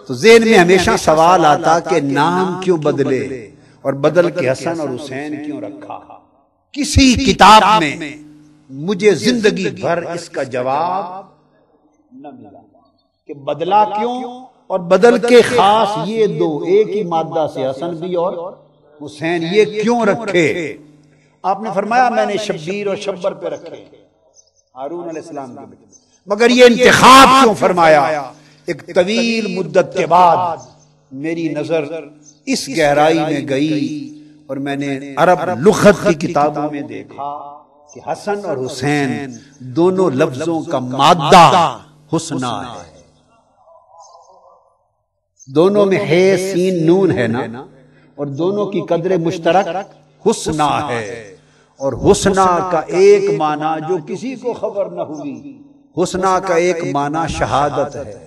تو ذہن میں ہمیشہ سوال آتا کہ نام کیوں بدلے اور بدل کے حسن اور حسین کیوں رکھا؟ کسی کتاب میں مجھے زندگی بھر اس کا جواب نہ ملا کہ بدلا کیوں اور بدل کے خاص یہ دو ایک ہی مادہ سے حسن بھی اور حسین یہ کیوں رکھے؟ آپ نے فرمایا میں نے شبیر اور شبر پہ رکھے، ہارون علیہ السلام کے بیٹے. مگر یہ انتخاب کیوں فرمایا؟ ایک طویل مدت کے بعد میری نظر اس گہرائی میں گئی اور میں نے عرب لغت کی کتابوں میں دیکھا کہ حسن اور حسین دونوں لفظوں کا مادہ حسنا ہے. دونوں میں ہے سین نون ہے نا، اور دونوں کی قدر مشترک حسنا ہے. اور حسنا کا ایک معنی جو کسی کو خبر نہ ہوئی، حسنا کا ایک معنی شہادت ہے.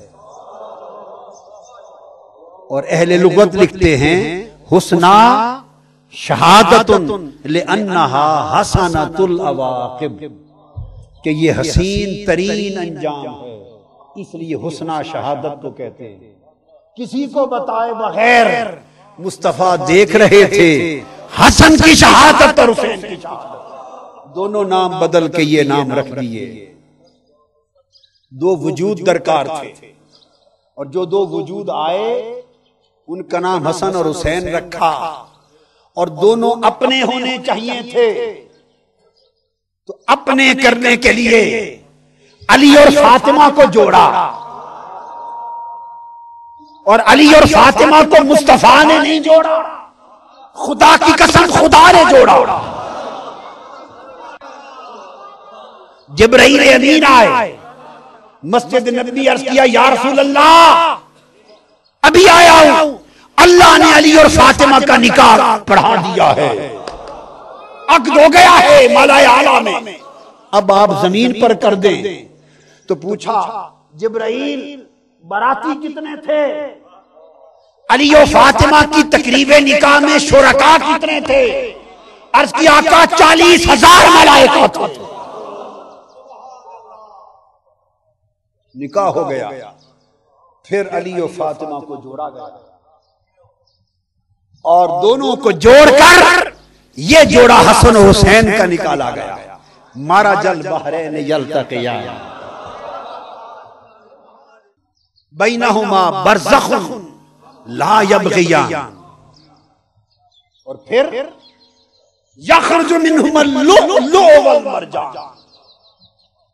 اور اہل لغت لکھتے ہیں حسنا شہادت لأنہا حسنۃ العواقب، کہ یہ حسین ترین انجام ہے، اس لیے حسنا شہادت کو کہتے ہیں. کسی کو بتائے بغیر مصطفیٰ دیکھ رہے تھے حسن کی شہادت اور حسین کی شہادت، دونوں نام بدل کے یہ نام رکھ دیے. دو وجود درکار تھے اور جو دو وجود آئے ان کا نام حسن اور حسین رکھا، اور دونوں اپنے ہونے چاہیے تھے. تو اپنے کرنے کے لیے علی اور فاطمہ کو جوڑا، اور علی اور فاطمہ کو مصطفیٰ نے نہیں جوڑا، خدا کی قسم خدا نے جوڑا. جبرائیل امین آئے مسجد نبوی، عرض کیا یا رسول اللہ ابھی آیا ہوں، اللہ نے علی اور فاطمہ کا نکاح پڑھا دیا ہے، عقد ہو گیا ہے مالائے اعلیٰ میں، اب آپ زمین پر کر دیں. تو پوچھا جبرائیل باراتی کتنے تھے؟ علی و فاطمہ کی تقریب نکاح میں شرکا کتنے تھے؟ عرض کیا آقا 40,000 ملائکہ تھے. نکاح ہو گیا، پھر علی و فاطمہ کو جوڑا گیا، اور دونوں کو جوڑ کر یہ جوڑا حسن و حسین کا نکالا گیا. مارا جل بحرین یلتقیان بینہما برزخ لا یبغیان، اور پھر یخرج منہما اللؤلؤ والمرجان،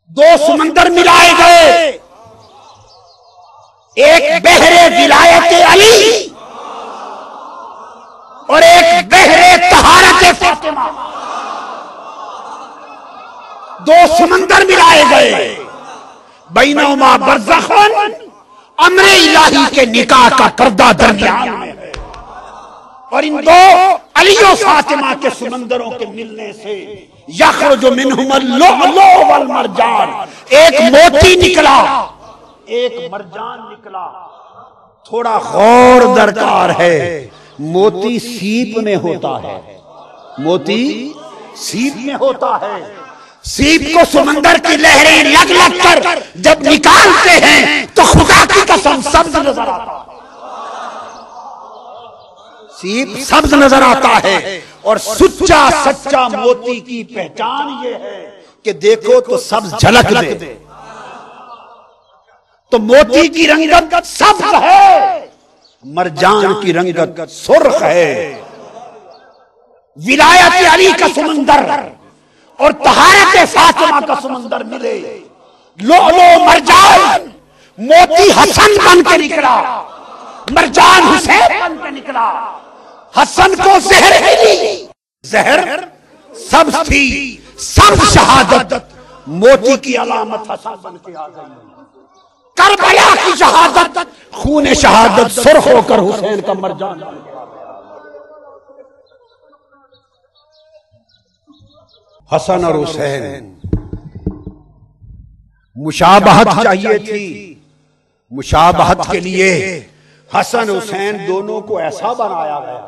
دو سمندر ملائے گئے، ایک بحر ولایت علی اور ایک بحر طہارت فاطمہ. دو سمندر ملائے گئے، بینہما برزخ، امر الہی کے نکاح کا پردہ درمیان میں ہے. اور ان دو علی و فاطمہ کے سمندروں کے ملنے سے یخرج منہما اللؤلؤ والمرجان، ایک موتی نکلا ایک مرجان نکلا. تھوڑا غور درکار ہے، موتی سیپ میں ہوتا ہے، موتی سیپ میں ہوتا ہے. سیپ کو سمندر کی لہریں لگ لگ کر جب نکالتے ہیں تو خدا کی قسم سبز نظر آتا ہے. سیب سبز نظر آتا ہے، اور سچا موتی کی پہچان یہ ہے کہ دیکھو تو سبز جھلک دے۔ تو موتی کی رنگت سبز ہے، مرجان کی رنگت سرخ ہے۔ ولایت علی کا سمندر اور طہارت فاطمہ کا سمندر ملے، لؤلؤ مرجان، موتی حسن بن کے نکلا، مرجان حسین بن کے نکلا۔ حسن کو زہر ملی، زہر سبز تھی، سبز شہادت موتی کی علامت حسن بن کے آ گئی۔ کربلا کی شہادت، خون شہادت سرخ ہو کر حسین کا مرجان بن کے آ گیا۔ حسن اور حسین مشابہت چاہیے تھی، مشابہت کے لیے حسن حسین دونوں کو ایسا بنایا گیا،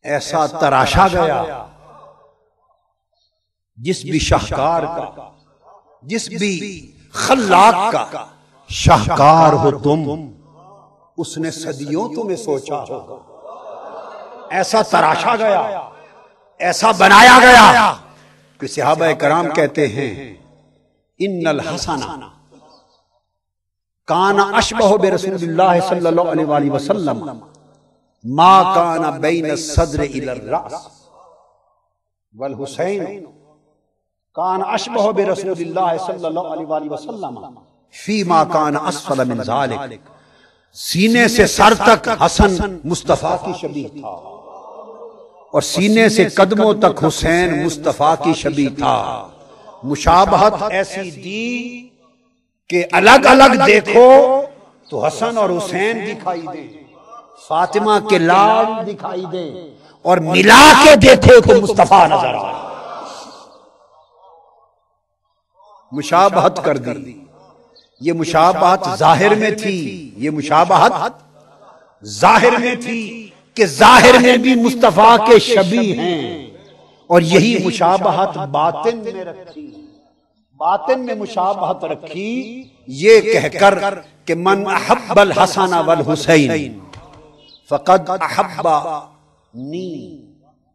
ایسا تراشا گیا، جس بھی شاہکار کا، جس بھی خلاق کا شاہکار ہو تم، اس نے صدیوں تمہیں سوچا ہوگا۔ ایسا تراشا گیا، ایسا بنایا گیا کہ صحابہ کرام کہتے ہیں ان الحسن کان اشبہ برسول اللہ صلی اللہ علیہ وآلہ وسلم ما کان بین الصدر الی الرأس، والحسین کان اشبہ برسول اللہ صلی اللہ علیہ وآلہ وسلم فی ما کان اسفل من ذالک، سینے سے سر تک حسن مصطفیٰ کی شبیہ تھا، اور سینے سے قدموں تک حسین مصطفیٰ کی شبیہ تھا۔ مشابہت ایسی دی کہ الگ الگ دیکھو تو حسن اور حسین دکھائی دے، فاطمہ کے لال دکھائی دے، اور ملا کے دیکھو تو مصطفیٰ نظر آئے۔ مشابہت کر دی۔ یہ مشابہت ظاہر میں تھی، یہ مشابہت ظاہر میں تھی کہ ظاہر میں بھی مصطفیٰ کے شبیہ ہیں، اور یہی مشابہت باطن میں رکھی، باطن میں مشابہت رکھی یہ کہہ کر کہ من احب الحسن والحسین فقد احبنی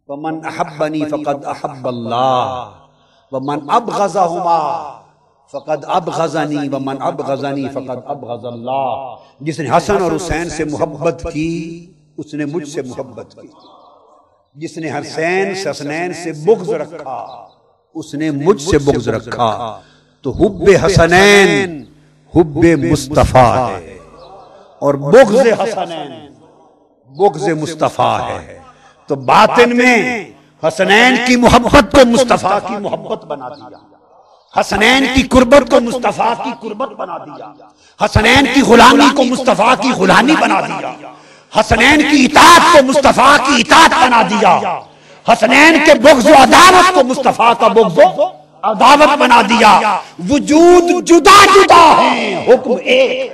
ومن احبنی فقد احب اللہ ومن ابغضہما فقد ابغضنی ومن ابغضنی فقد ابغض اللہ۔ جس نے حسن اور حسین سے محبت کی اس نے مجھ سے محبت کی، جس نے حسنین سے بغض رکھا اس نے مجھ سے بغض رکھا۔ تو حب حسنین حب مصطفیٰ ہے، اور بغض حسنین بغض مصطفیٰ ہے۔ تو باطن میں حسنین کی محبت کو مصطفیٰ کی محبت بنا دیا، حسنین کی قربت کو مصطفیٰ کی قربت بنا دیا، حسنین کی غلامی کو مصطفیٰ کی غلامی بنا دیا، حسنین کی اطاعت کو مصطفیٰ کی اطاعت بنا دیا، حسنین کے بغض و عداوت کو مصطفیٰ کا بغض و عداوت بنا دیا۔ وجود جدا جدا ہیں، حکم ایک۔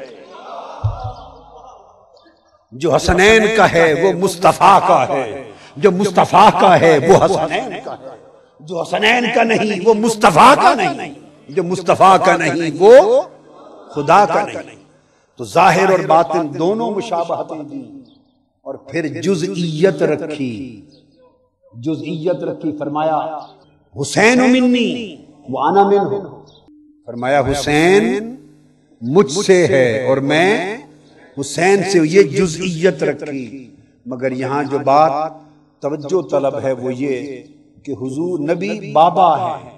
جو حسنین کا ہے وہ مصطفیٰ کا ہے، جو مصطفیٰ کا ہے وہ حسنین کا ہے، جو حسنین کا نہیں وہ مصطفیٰ کا نہیں، جو مصطفیٰ کا نہیں وہ خدا کا نہیں۔ تو ظاہر اور باطن دونوں مشابہتیں دی، اور پھر جزئیت رکھی، جزئیت رکھی۔ فرمایا حسین منی وانا منہ، فرمایا حسین مجھ سے ہے اور میں حسین سے، یہ جزئیت رکھی۔ مگر یہاں جو بات توجہ طلب ہے وہ یہ کہ حضور نبی بابا ہے،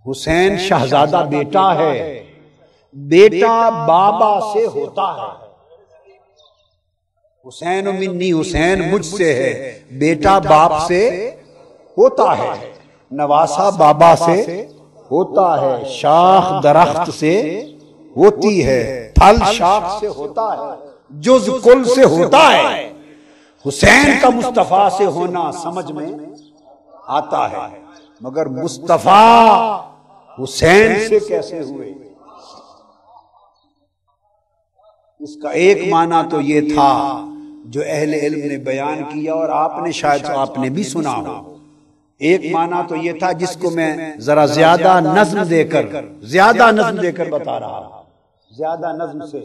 حسین شہزادہ بیٹا ہے، بیٹا بابا سے ہوتا ہے۔ حسین منی، حسین مجھ سے ہے، بیٹا باپ سے ہوتا ہے، نواسا بابا سے ہوتا ہے، شاخ درخت سے ہوتی ہے، پھل شاخ سے ہوتا ہے، جز کل سے ہوتا ہے۔ حسین کا مصطفیٰ سے ہونا سمجھ میں آتا ہے، مگر مصطفیٰ حسین سے کیسے ہوئے؟ اس کا ایک معنی تو یہ تھا جو اہل علم نے بیان کیا، اور آپ نے شاید آپ نے بھی سنا ہو۔ ایک معنی تو یہ تھا جس کو میں ذرا زیادہ نظم دے کر بتا رہا ہوں، زیادہ نظم سے،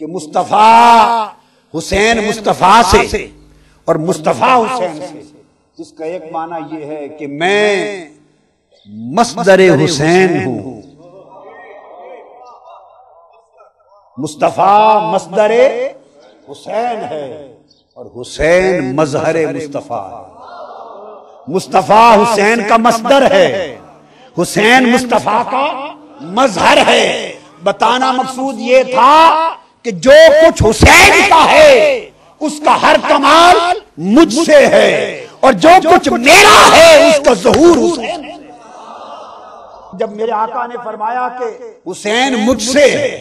کہ مصطفیٰ حسین مصطفیٰ سے اور مصطفیٰ حسین سے، جس کا ایک معنی یہ ہے کہ میں مصدر حسین ہوں، مصطفیٰ مصدر حسین ہے اور حسین مظہر مصطفیٰ ہے۔ مصطفیٰ حسین کا مصدر ہے، حسین مصطفیٰ کا مظہر ہے۔ بتانا مقصود یہ تھا کہ جو کچھ حسین کا ہے اس کا ہر کمال مجھ سے ہے، اور جو کچھ میرا ہے اس کا ظہور حسین سے۔ جب میرے آقا نے فرمایا کہ حسین مجھ سے ہے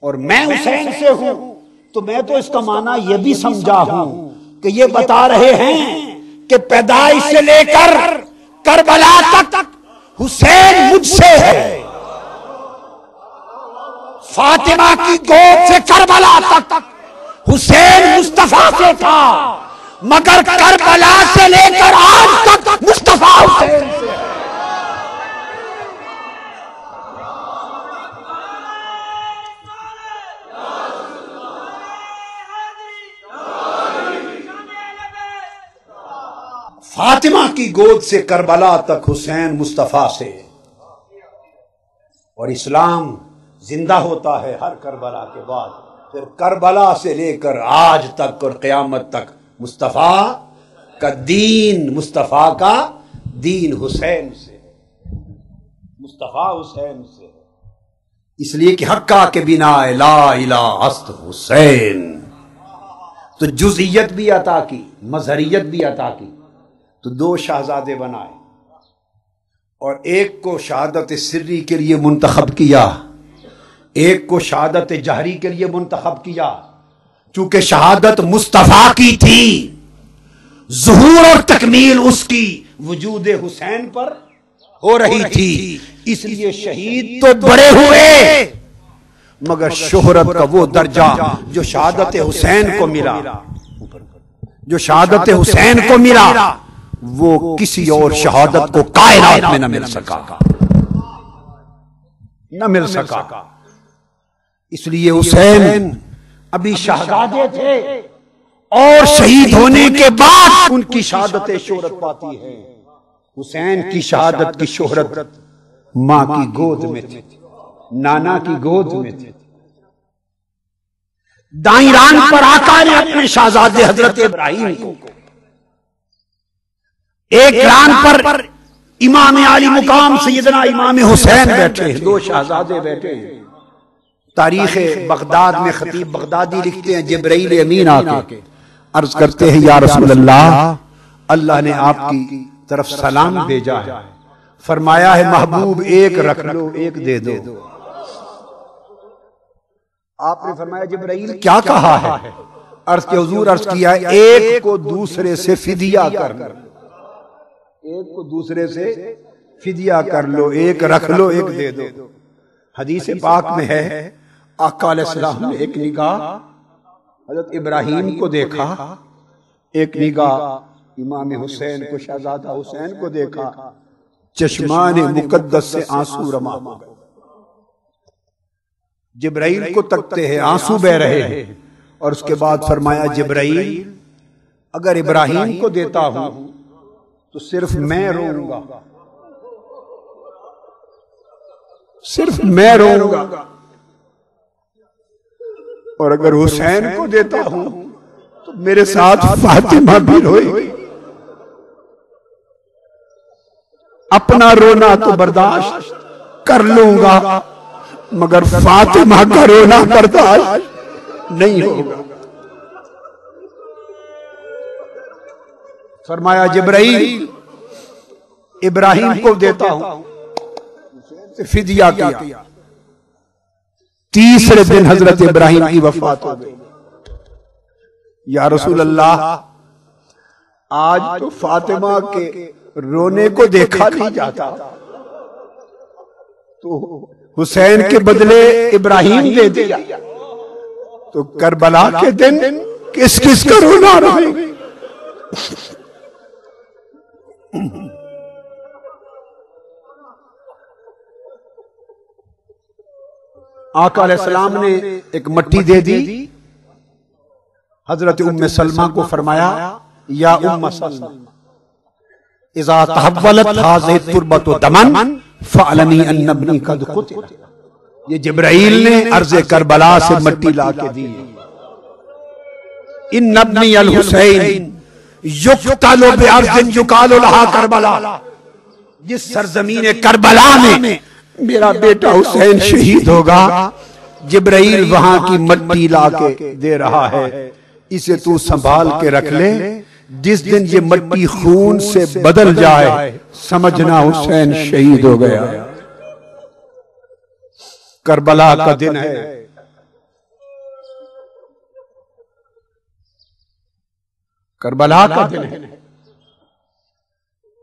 اور میں حسین سے ہوں، تو میں تو اس کا معنی یہ بھی سمجھا ہوں کہ یہ بتا رہے ہیں کہ پیدائش سے لے کر کربلا تک حسین مجھ سے ہے، فاطمہ کی گود سے کربلا تک حسین مصطفیٰ سے تھا، مگر کربلا سے لے کر آج تک مصطفیٰ حسین سے ہے۔ فاطمہ کی گود سے کربلا تک حسین مصطفیٰ سے، اور اسلام زندہ ہوتا ہے ہر کربلا کے بعد، پھر کربلا سے لے کر آج تک اور قیامت تک مصطفیٰ کا دین، مصطفیٰ کا دین حسین سے، مصطفیٰ حسین سے، اس لیے کہ حقہ کے بنا لا الہ است حسین، تو جزئیت بھی عطا کی، مظہریت بھی عطا کی، تو دو شہزادے بنائے اور ایک کو شہادت سری کے لیے منتخب کیا، ایک کو شہادت جہری کے لیے منتخب کیا۔ چونکہ شہادت مصطفیٰ کی تھی، ظہور اور تکمیل اس کی وجود حسین پر ہو رہی تھی، اس لیے شہید تو بڑے ہوئے مگر شہرت کا وہ درجہ جو شہادت حسین کو ملا، جو شہادت حسین کو ملا وہ کسی اور شہادت کو کائنات میں نہ مل سکا، نہ مل سکا۔ اس لیے حسین ابھی شہزادے تھے اور شہید ہونے کے بعد ان کی شہادت شہرت پاتی ہے۔ حسین کی شہادت کی شہرت ماں کی گود میں تھی، نانا کی گود میں تھی۔ دائیں ران پر آقا نے اپنے شہزادے حضرت ابراہیم کو، ایک ران پر امام عالی مقام سیدنا امام حسین بیٹھے ہیں، دو شہزادے بیٹھے ہیں۔ تاریخ بغداد میں خطیب بغدادی لکھتے ہیں جبرائیل امین آ کے عرض کرتے ہیں یا رسول اللہ، اللہ نے آپ کی طرف سلام بھیجا ہے، فرمایا ہے محبوب ایک رکھ لو ایک دے دو۔ آپ نے فرمایا جبرائیل کیا کہا ہے؟ عرض کے حضور عرض کیا ہے ایک کو دوسرے سے فدیہ کر لو، ایک کو دوسرے سے فدیہ کر لو، ایک رکھ لو ایک دے دو۔ حدیث پاک میں ہے آقا علیہ السلام نے ایک نگاہ حضرت ابراہیم کو دیکھا، ایک نگاہ امام حسین کو، شہزادہ حسین کو دیکھا، چشمان مقدس سے آنسو رما ہو گئے۔ جبرائیل کو تکتے ہیں، آنسو بہ رہے ہیں، اور اس کے بعد فرمایا جبرائیل اگر ابراہیم کو دیتا ہوں تو صرف میں روں گا، صرف میں روں گا، اور اگر حسین کو دیتا ہوں تو میرے ساتھ فاطمہ بھی روئے۔ اپنا رونا تو برداشت کر لوں گا مگر فاطمہ کا رونا برداشت نہیں ہوگا۔ فرمایا جبرائیل ابراہیم کو دیتا ہوں، فدیہ کیا۔ تیسرے دن حضرت ابراہیم کی وفات ہو گئی۔ یا رسول اللہ آج تو فاطمہ کے رونے کو دیکھا نہیں جاتا، تو حسین کے بدلے ابراہیم دے دیا، تو کربلا کے دن کس کس کا رونا رہے؟ آقا علیہ السلام نے ایک مٹی دے دی، حضرت ام سلمہ کو فرمایا یا ام سلمہ اذا تحولت هذه التربة دما فاعلمي ان ابني قد قتل. یہ جبرائیل نے ارض کربلا سے مٹی لا کے دی. ان ابنی الحسین یقتل بارض یقال لها کربلا. جس سرزمین کربلا میں میرا بیٹا حسین شہید ہوگا جبرائیل وہاں کی مٹی لا کے دے رہا ہے، اسے تو سنبھال کے رکھ لے. جس دن یہ مٹی خون سے بدل جائے سمجھنا حسین شہید ہو گیا. کربلا کا دن ہے. کربلا کا دن ہے.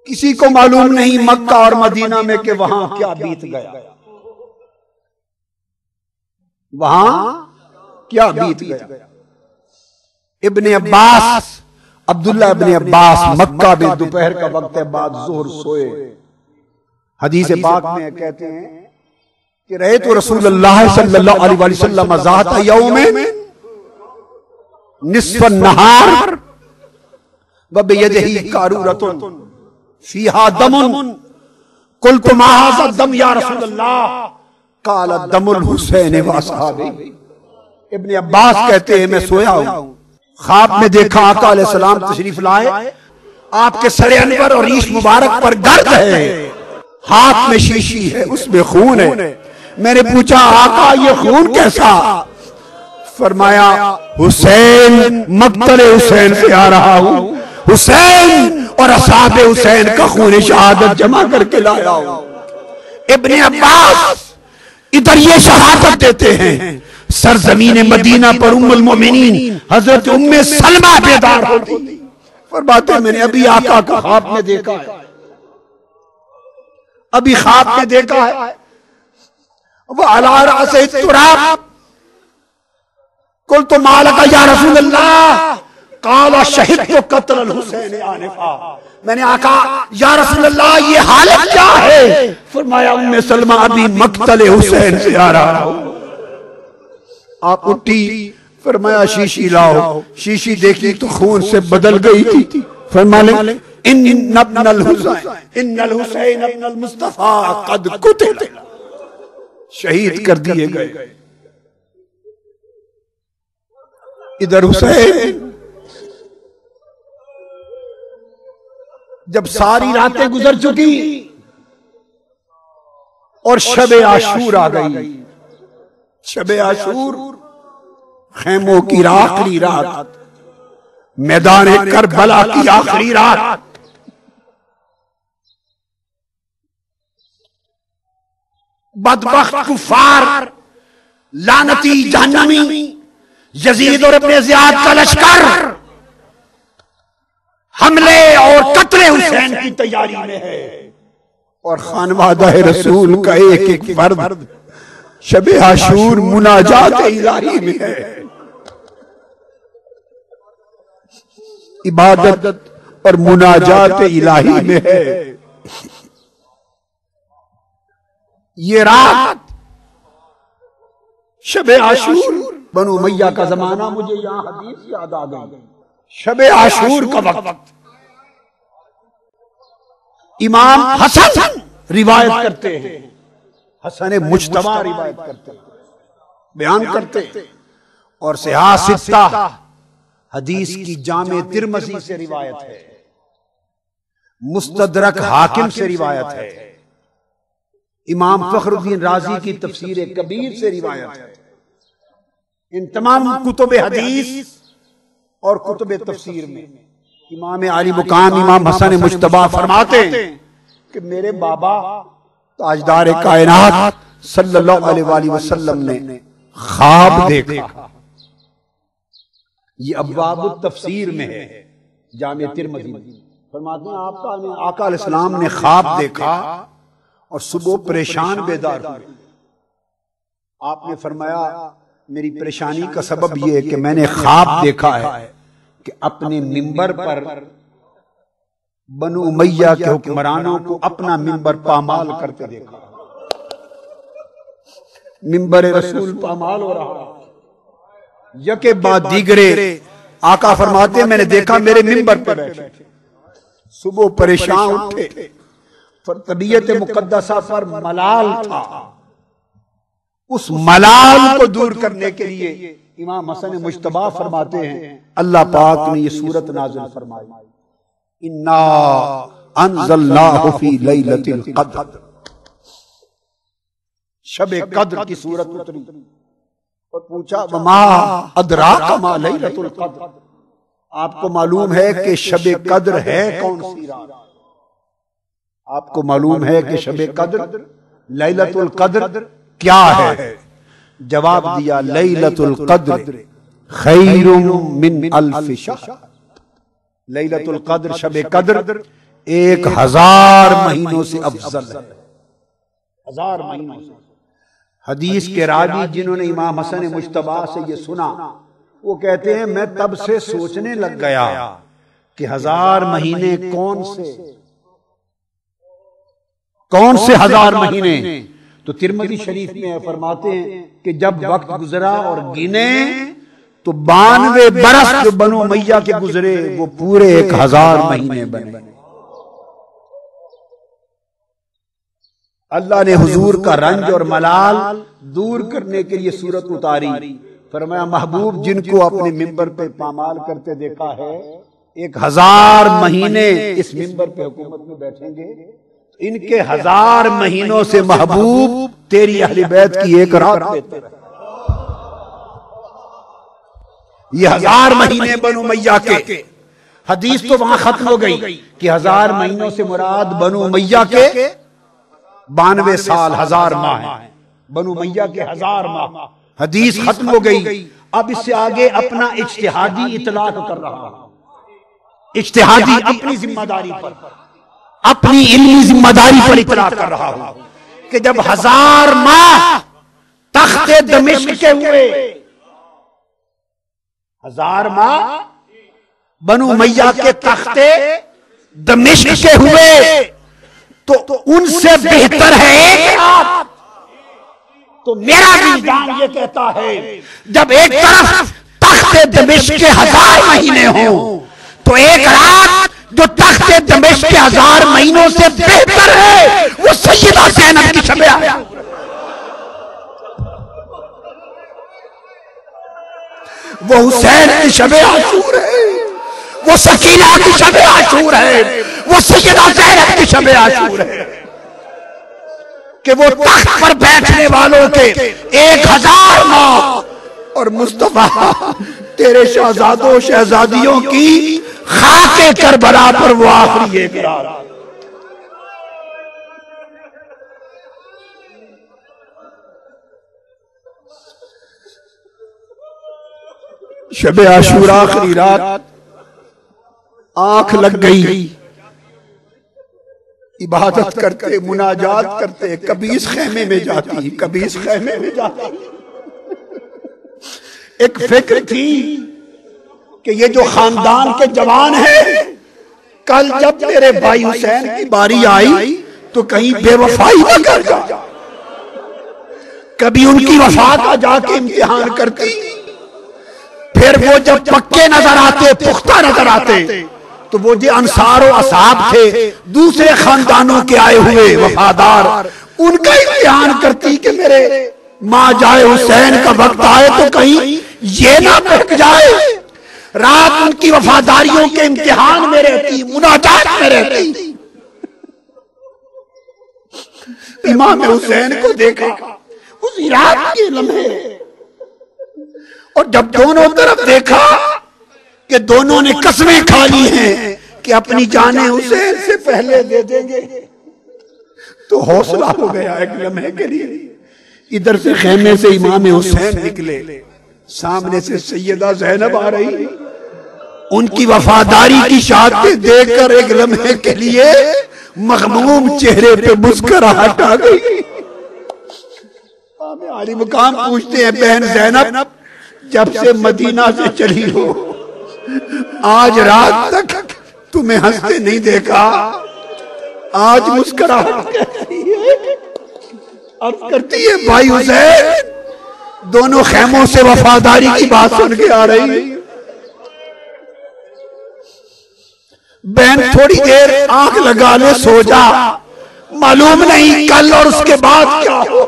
کسی کو معلوم نہیں مکہ اور مدینہ میں کہ وہاں کیا بیت گیا، وہاں کیا بیت گیا. ابن عباس عبداللہ ابن عباس مکہ میں دوپہر کا وقت ہے، بعد ظہر سوئے. حدیث پاک میں کہتے ہیں کہ رہے تو رسول اللہ صلی اللہ علیہ وسلم ذات یوم نصف النہار وبیدہ قارورۃ فیہا دم. قلت ما ھذا الدم یا رسول اللہ قال دم الحسین واصحابہ. ابن عباس کہتے ہیں میں سویا ہوں، خواب میں دیکھا آقا علیہ السلام تشریف لائے، آپ کے سر انور اور ریش مبارک پر گرد ہے، ہاتھ میں شیشی ہے اس میں خون ہے. میں نے پوچھا آقا یہ خون کیسا؟ فرمایا حسین مقتل حسین سے آ رہا ہوں، حسین اور اصحاب حسین کا خون شہادت جمع کر کے لایا ہوں. ابن عباس ادھر یہ شہادت دیتے ہیں. سرزمین مدینہ پر ام المومنین حضرت ام سلمہ بیدار ہوتی فرماتے ہیں میں نے ابھی آقا کا خواب میں دیکھا ہے، ابھی خواب میں دیکھا ہے. وعلی رأسہ التراب قلت ما لک یا رسول اللہ قال شہدت قتل الحسین آنفا. میں نے آقا یا رسول اللہ یہ حالت کیا ہے؟ فرمایا ام سلمہ ابھی مقتل حسین سے آ رہا ہوں. آپ اٹھی، فرمایا شیشی لاؤ. شیشی دیکھی تو خون سے بدل گئی تھی. فرمایا ان ابن الحسین ان الحسین ابن المصطفیٰ قد قتل، شہید کر دیے گئے. ادھر حسین جب ساری راتیں گزر چکی اور شب عاشور آ گئی. شب عاشور خیموں کی آخری رات، میدان کربلا کی آخری رات. بدبخت کفار لعنتی جہنمی یزید اور ابن زیاد کا لشکر حملے اور قتل حسین کی تیاری میں ہے، اور خانوادہ رسول کا ایک ایک فرد شب عاشور مناجات الہی میں ہے، عبادت اور مناجات الہی میں ہے. یہ رات شب عاشور بنو امیہ کا زمانہ، مجھے یہاں حدیث یاد آ گئی. شب عاشور کا وقت امام حسن روایت کرتے ہیں، حسن مجتبی روایت کرتے ہیں، بیان کرتے ہیں، اور صحاح ستہ حدیث کی جامع ترمذی سے روایت ہے، مستدرک حاکم سے روایت ہے، امام فخر الدین رازی کی تفسیر کبیر سے روایت ہے. ان تمام کتب حدیث اور کتب تفسیر میں امام عالی مقام امام حسن مجتبی فرماتے ہیں کہ میرے بابا تاجدار کائنات صلی اللہ علیہ وآلہ وسلم نے خواب دیکھا. یہ ابواب التفسیر میں ہے، جامع ترمذی میں فرماتے ہیں آقا علیہ السلام نے خواب دیکھا اور صبح پریشان بیدار ہوئے. آپ نے فرمایا میری پریشانی کا سبب یہ ہے کہ میں نے خواب دیکھا ہے کہ اپنے منبر پر بنو امیہ کے حکمرانوں کو اپنا منبر پامال کرتے دیکھا. منبر رسول پامال ہو رہا، یکے بعد دیگرے آقا فرماتے ہیں میں نے دیکھا میرے منبر پر بیٹھے تھے، صبح پریشان اٹھے، پر طبیعت مقدسہ پر ملال تھا، اس ملال کو دور کرنے کے لیے امام حسن مجتبی فرماتے ہیں اللہ پاک نے یہ سورت نازل فرمائی، انا انزلناہ فی لیلۃ القدر، شب قدر کی سورت اتری اور پوچھا وما ادراک ما لیلۃ القدر، آپ کو معلوم ہے کہ شب قدر ہے کون سی رات؟ آپ کو معلوم ہے کہ شب قدر لیلۃ القدر کیا ہے؟ جواب دیا لیلۃ القدر خیر من الف شہر، لیلۃ القدر شب قدر 1000 مہینوں سے افضل ہے، 1000 مہینوں سے۔ حدیث کے راوی جنہوں نے امام حسن مجتبی سے یہ سنا وہ کہتے ہیں میں تب سے سوچنے لگ گیا کہ 1000 مہینے کون سے 1000 مہینے؟ تو ترمذی شریف میں فرماتے ہیں کہ جب وقت گزرا اور گنے تو 92 برس جو بنو امیہ کے گزرے وہ پورے 1000 مہینے بنے۔ اللہ نے حضور کا رنج اور ملال دور کرنے کے لیے سورت اتاری، فرمایا محبوب جن کو اپنے منبر پہ پامال کرتے دیکھا ہے 1000 مہینے اس منبر پہ حکومت میں بیٹھیں گے، ان کے 1000 مہینوں سے محبوب تیری اہل بیت کی ایک رات دیتے رہے۔ یہ 1000 مہینے بنو امیہ کے، حدیث تو وہاں ختم ہو گئی کہ 1000 مہینوں سے مراد بنو امیہ کے 92 سال 1000 ماہ ہیں، بنو امیہ کے 1000 ماہ، حدیث ختم ہو گئی۔ اب اس سے آگے اپنا اجتہادی اطلاق کر رہا ہوں، اجتہادی اپنی ذمہ داری پر، اپنی علمی ذمہ داری پر اطلاق کر رہا ہوں کہ جب 1000 ماہ تخت دمشق کے ہوئے، 1000 ماہ بنو امیہ کے تخت دمشق کے ہوئے تو ان سے بہتر ہے ایک رات۔ تو میرا وجدان یہ کہتا ہے جب ایک طرف تخت دمشق کے 1000 مہینے ہوں تو ایک رات جو تخت دمشق کے 1000 مہینوں سے بہتر ہے وہ سیدہ زینب کی شب عاشور، وہ حسین کی شب عاشور ہے، وہ سکینہ کی شب عاشور ہے، وہ سیدہ زینب کی شب عاشور ہے کہ وہ تخت پر بیٹھنے والوں کے 1000 ماہ اور مصطفیٰ تیرے شہزادوں و شہزادیوں کی خاک کربلا پر وہ آخری ایک رات۔ شب عاشور آخری رات، آنکھ لگ گئی، عبادت کرتے مناجات کرتے، کبھی اس خیمے میں جاتی کبھی اس خیمے میں جاتی۔ ایک فکر تھی کہ یہ جو خاندان کے جوان ہیں کل جب میرے بھائی حسین کی باری آئی تو کہیں بے وفائی نہ کر جائے، کبھی ان کی وفا کا جا کے امتحان کرتی، پھر وہ جب پکے نظر آتے پختہ نظر آتے تو وہ جو انصار و اصحاب تھے دوسرے خاندانوں کے آئے ہوئے وفادار ان کا امتحان کرتی کہ میرے ماں جائے حسین کا وقت آئے تو کہیں یہ نہ بہک جائے۔ رات ان کی وفاداریوں کے امتحان میں رہتی، مناجات میں رہتی۔ امام حسین کو دیکھا اسی رات کے لمحے، اور جب دونوں طرف دیکھا کہ دونوں نے قسمیں کھا لی ہیں کہ اپنی جانیں حسین سے پہلے دے دیں گے تو حوصلہ ہو گیا ایک لمحے کے لیے۔ ادھر سے خیمے سے امام حسین نکلے، سامنے سے سیدہ زینب آ رہی، ان کی وفاداری کی شہادتیں دیکھ کر ایک لمحے کے لیے مغموم چہرے پہ مسکراہٹ آ گئی۔ عالی مقام پوچھتے ہیں بہن زینب جب سے مدینہ سے چلی ہو آج رات تک تمہیں ہنستے نہیں دیکھا، آج مسکراہٹ کہتی ہے، عرض کرتی ہے بھائی حسین دونوں خیموں سے وفاداری کی بات سن کے آ رہی، بہن تھوڑی دیر آنکھ لگا لے سو جا، معلوم نہیں کل اور اس کے بعد کیا ہو۔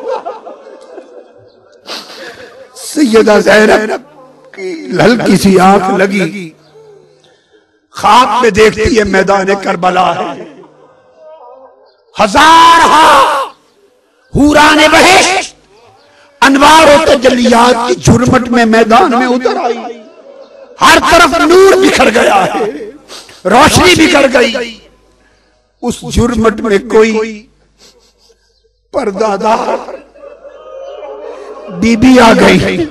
سیدہ زینب کی ہلکی سی آنکھ لگی، خواب میں دیکھتی ہے میدان کربلا ہے، ہزارہا حوران بہشت انوار و تجلیات کی جھرمٹ میں میدان میں اتر آئی، ہر طرف نور بکھر گیا ہے، روشنی بکھر گئی، اس جھرمٹ میں کوئی پردہ دار بی بی آ گئی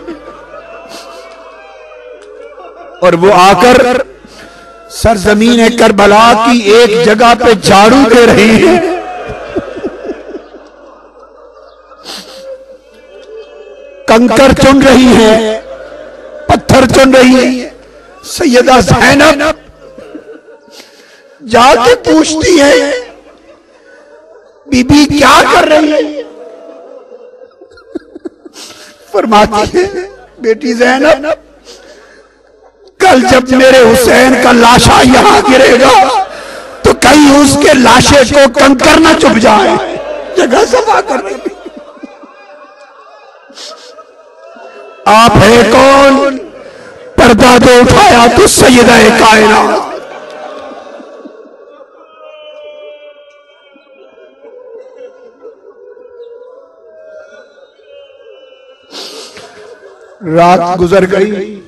اور وہ آ کر سرزمین کربلا کی ایک جگہ پہ جھاڑو دے رہی ہے۔ کنکر چن رہی ہے، پتھر چن رہی ہے۔ سیدہ زینب جا کے پوچھتی ہے بی بی کیا کر رہی ہے؟ فرماتی ہے بیٹی زینب کل جب میرے حسین کا لاشا یہاں گرے گا تو کہیں اس کے لاشے کو کنکر نہ چپ جائے، جگہ صفا کر رہی۔ آپ ہے کون؟ پردہ تو اٹھایا تو سیدہ کائنات۔ رات گزر گئی،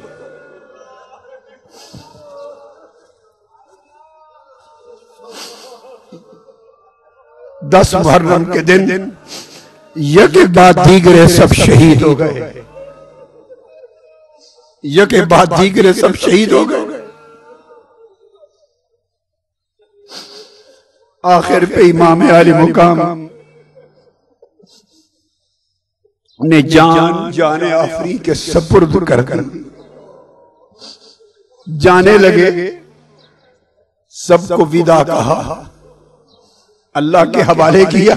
10 محرم کے دن یکے بعد دیگرے سب شہید ہو گئے، یکے بعد دیگرے سب شہید ہو گئے۔ آخر پہ امام عالی مقام نے جان آفری کے سپرد کر جانے لگے، سب کو ودا کہا، اللہ کے حوالے کیا،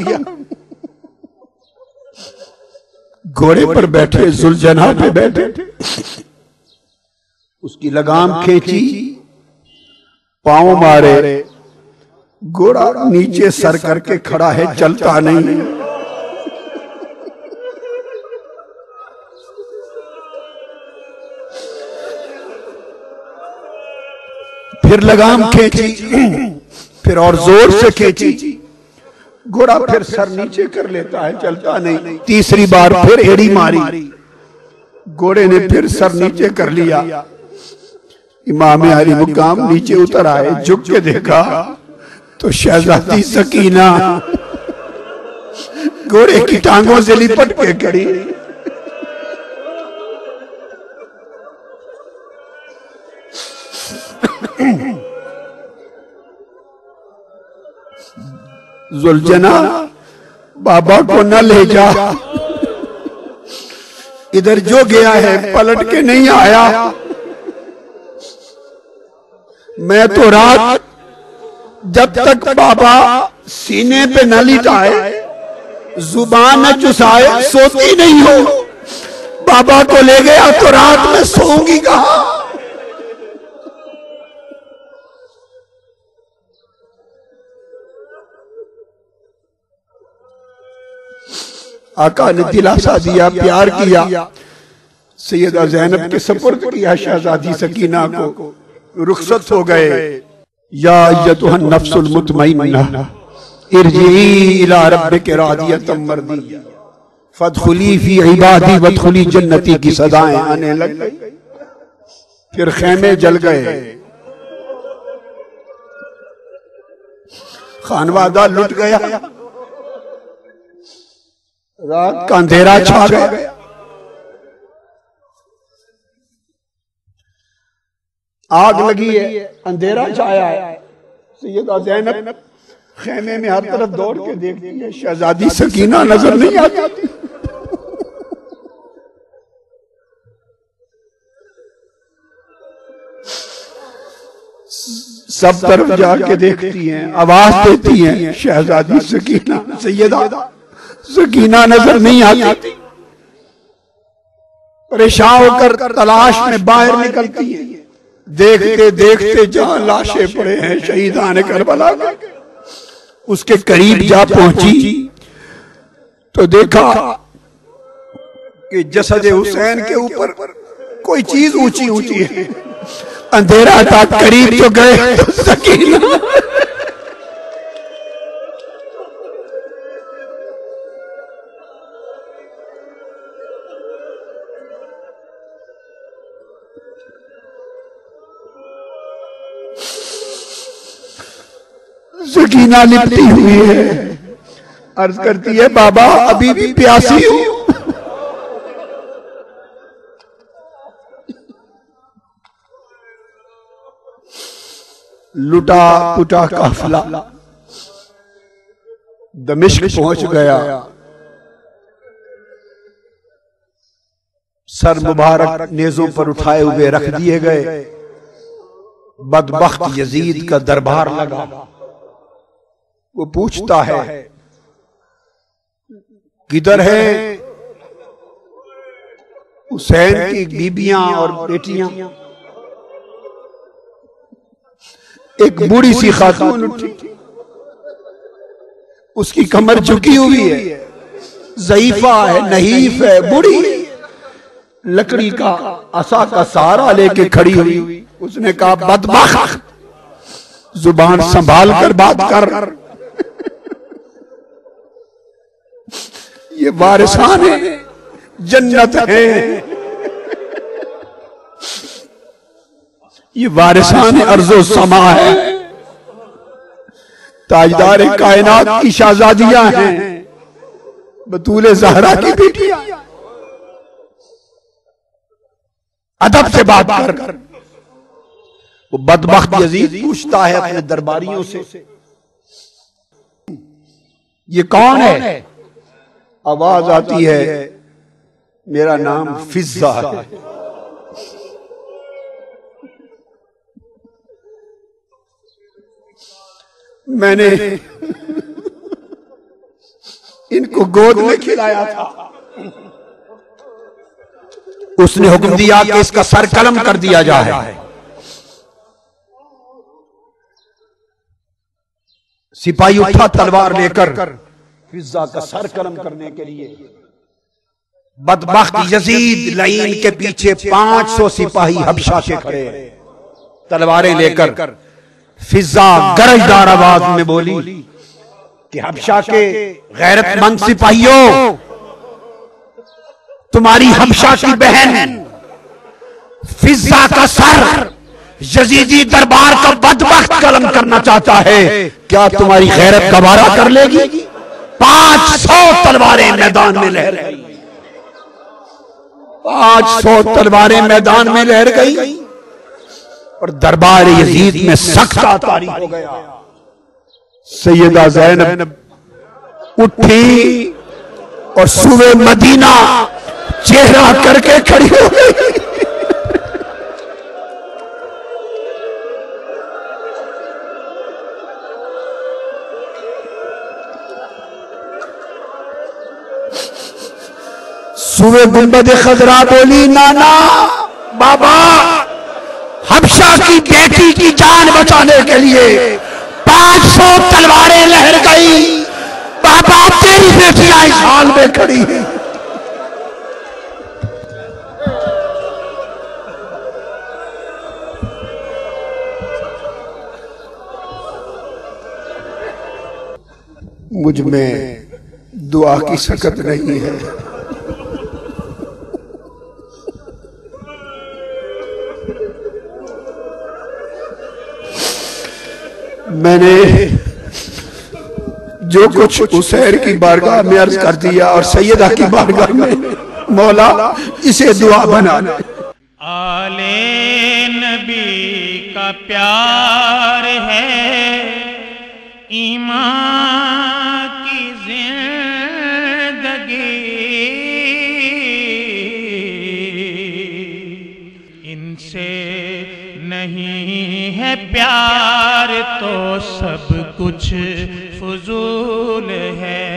گھوڑے پر بیٹھے، ذوالجناح پہ بیٹھے، اس کی لگام کھینچی، پاؤں مارے، گھوڑا نیچے سر کر کے کھڑا ہے، چلتا نہیں۔ پھر لگام کھینچی، پھر اور زور سے کھینچی، گھوڑا پھر سر نیچے کر لیتا ہے، چلتا نہیں۔ تیسری بار پھر ایڑی ماری، گھوڑے نے پھر سر نیچے کر لیا۔ امام علی مقام نیچے اتر آئے، جھک کے دیکھا تو شہزادی سکینہ گھوڑے کی ٹانگوں سے لپٹ کے کھڑی۔ ذوالجناح بابا کو نہ لے جا، ادھر جو گیا ہے پلٹ کے نہیں آیا، میں تو رات جب تک بابا سینے پہ نہ لٹائے، زبان نہ چسائے، سوتی نہیں ہو۔ بابا کو لے گیا تو رات میں سوؤں گی کہاں؟ آقا نے دلاسا دیا، پیار کیا، سیدہ زینب کے سپرد کیا شہزادی سکینہ کو، رخصت ہو گئے۔ یا ایتھا النفس المطمئنہ ارجعی الی ربک راضیۃ مرضیہ فادخلی فی عبادی وادخلی جنتی کی صدائیں آنے لگ گئی۔ پھر خیمے جل گئے، خانوادہ لٹ گیا، رات کا اندھیرا چھا گیا۔ آگ لگی ہے، اندھیرا چھایا ہے۔ سیدہ زینب خیمے میں ہر طرف دوڑ کے دیکھتی ہے، شہزادی سکینہ نظر نہیں آتی۔ سب طرف جا کے دیکھتی ہیں، آواز دیتی ہیں، شہزادی سکینہ، سیدہ سکینہ نظر نہیں آتی۔ پریشان ہو کر تلاش میں باہر نکلتی ہے، دیکھتے دیکھتے جہاں لاشیں پڑے ہیں شہیدان کربلا اس کے قریب جا پہنچی تو دیکھا کہ جسد حسین کے اوپر کوئی چیز اونچی اونچی ہے. اندھیرا تھا, قریب تو گئے تو سکینہ سکینہ لپٹی ہوئی ہے, عرض کرتی ہے بابا ابھی بھی پیاسی ہوں. لٹا پٹا قافلہ دمشق پہنچ گیا. سر مبارک نیزوں پر اٹھائے ہوئے رکھ دیے گئے. بدبخت یزید کا دربار لگا. وہ پوچھتا ہے کدھر ہے حسین کی بیبیاں اور بیٹیاں؟ ایک بوڑھی سی خاتون اٹھی, اس کی کمر جھکی ہوئی ہے, ضعیفہ ہے, نحیف ہے, بوڑھی, لکڑی کا عصا کا سہارا لے کے کھڑی ہوئی. اس نے کہا بدبخت زبان سنبھال کر بات کر, یہ وارثان جنت ہیں, یہ وارثان ارض و سما ہے, تاجدار کائنات کی شہزادیاں ہیں, بطول زہرا کی بیٹیاں. ادب سے بات کر. وہ بدبخت یزید پوچھتا ہے اپنے درباریوں سے یہ کون ہے؟ آواز آتی ہے میرا نام فضہ ہے. میں نے ان کو گود میں کھلایا تھا. اس نے حکم دیا کہ اس کا سر قلم کر دیا جائے. سپاہی اٹھا تلوار لے کر فضہ کا سر قلم کرنے کے لیے. بدبخت یزید لعین کے پیچھے 500 سپاہی حبشہ کے کھڑے تلواریں لے کر. فضہ گرجدار آواز میں بولی کہ حبشہ کے غیرت مند سپاہیوں, تمہاری حبشہ کی بہن فضہ کا سر یزیدی دربار کا بدبخت قلم کرنا چاہتا ہے, کیا تمہاری غیرت گوارا کر لے گی؟ 500 تلواریں میدان میں لہر گئی. 500 تلواریں میدان میں لہر گئی اور دربار یزید میں سخت تاری ہو گیا. سیدہ زینب اٹھی اور صوبے مدینہ چہرہ کر کے کھڑی ہو گئی. صوبے گنبد خضرا بولی نانا بابا حبشہ کی بیٹی کی جان بچانے کے لیے 500 تلواریں لہر گئی. بابا تیری بیٹیاں اس حال میں کھڑی ہیں. مجھ میں دعا کی سکت نہیں ہے. میں نے جو کچھ حسین کی بارگاہ میں عرض کر دیا اور سیدہ کی بارگاہ میں, مولا اسے دعا بنا. آل نبی کا پیار ہے ایمان کی زندگی, ان سے نہیں ہے پیار تو سب کچھ فضول ہے.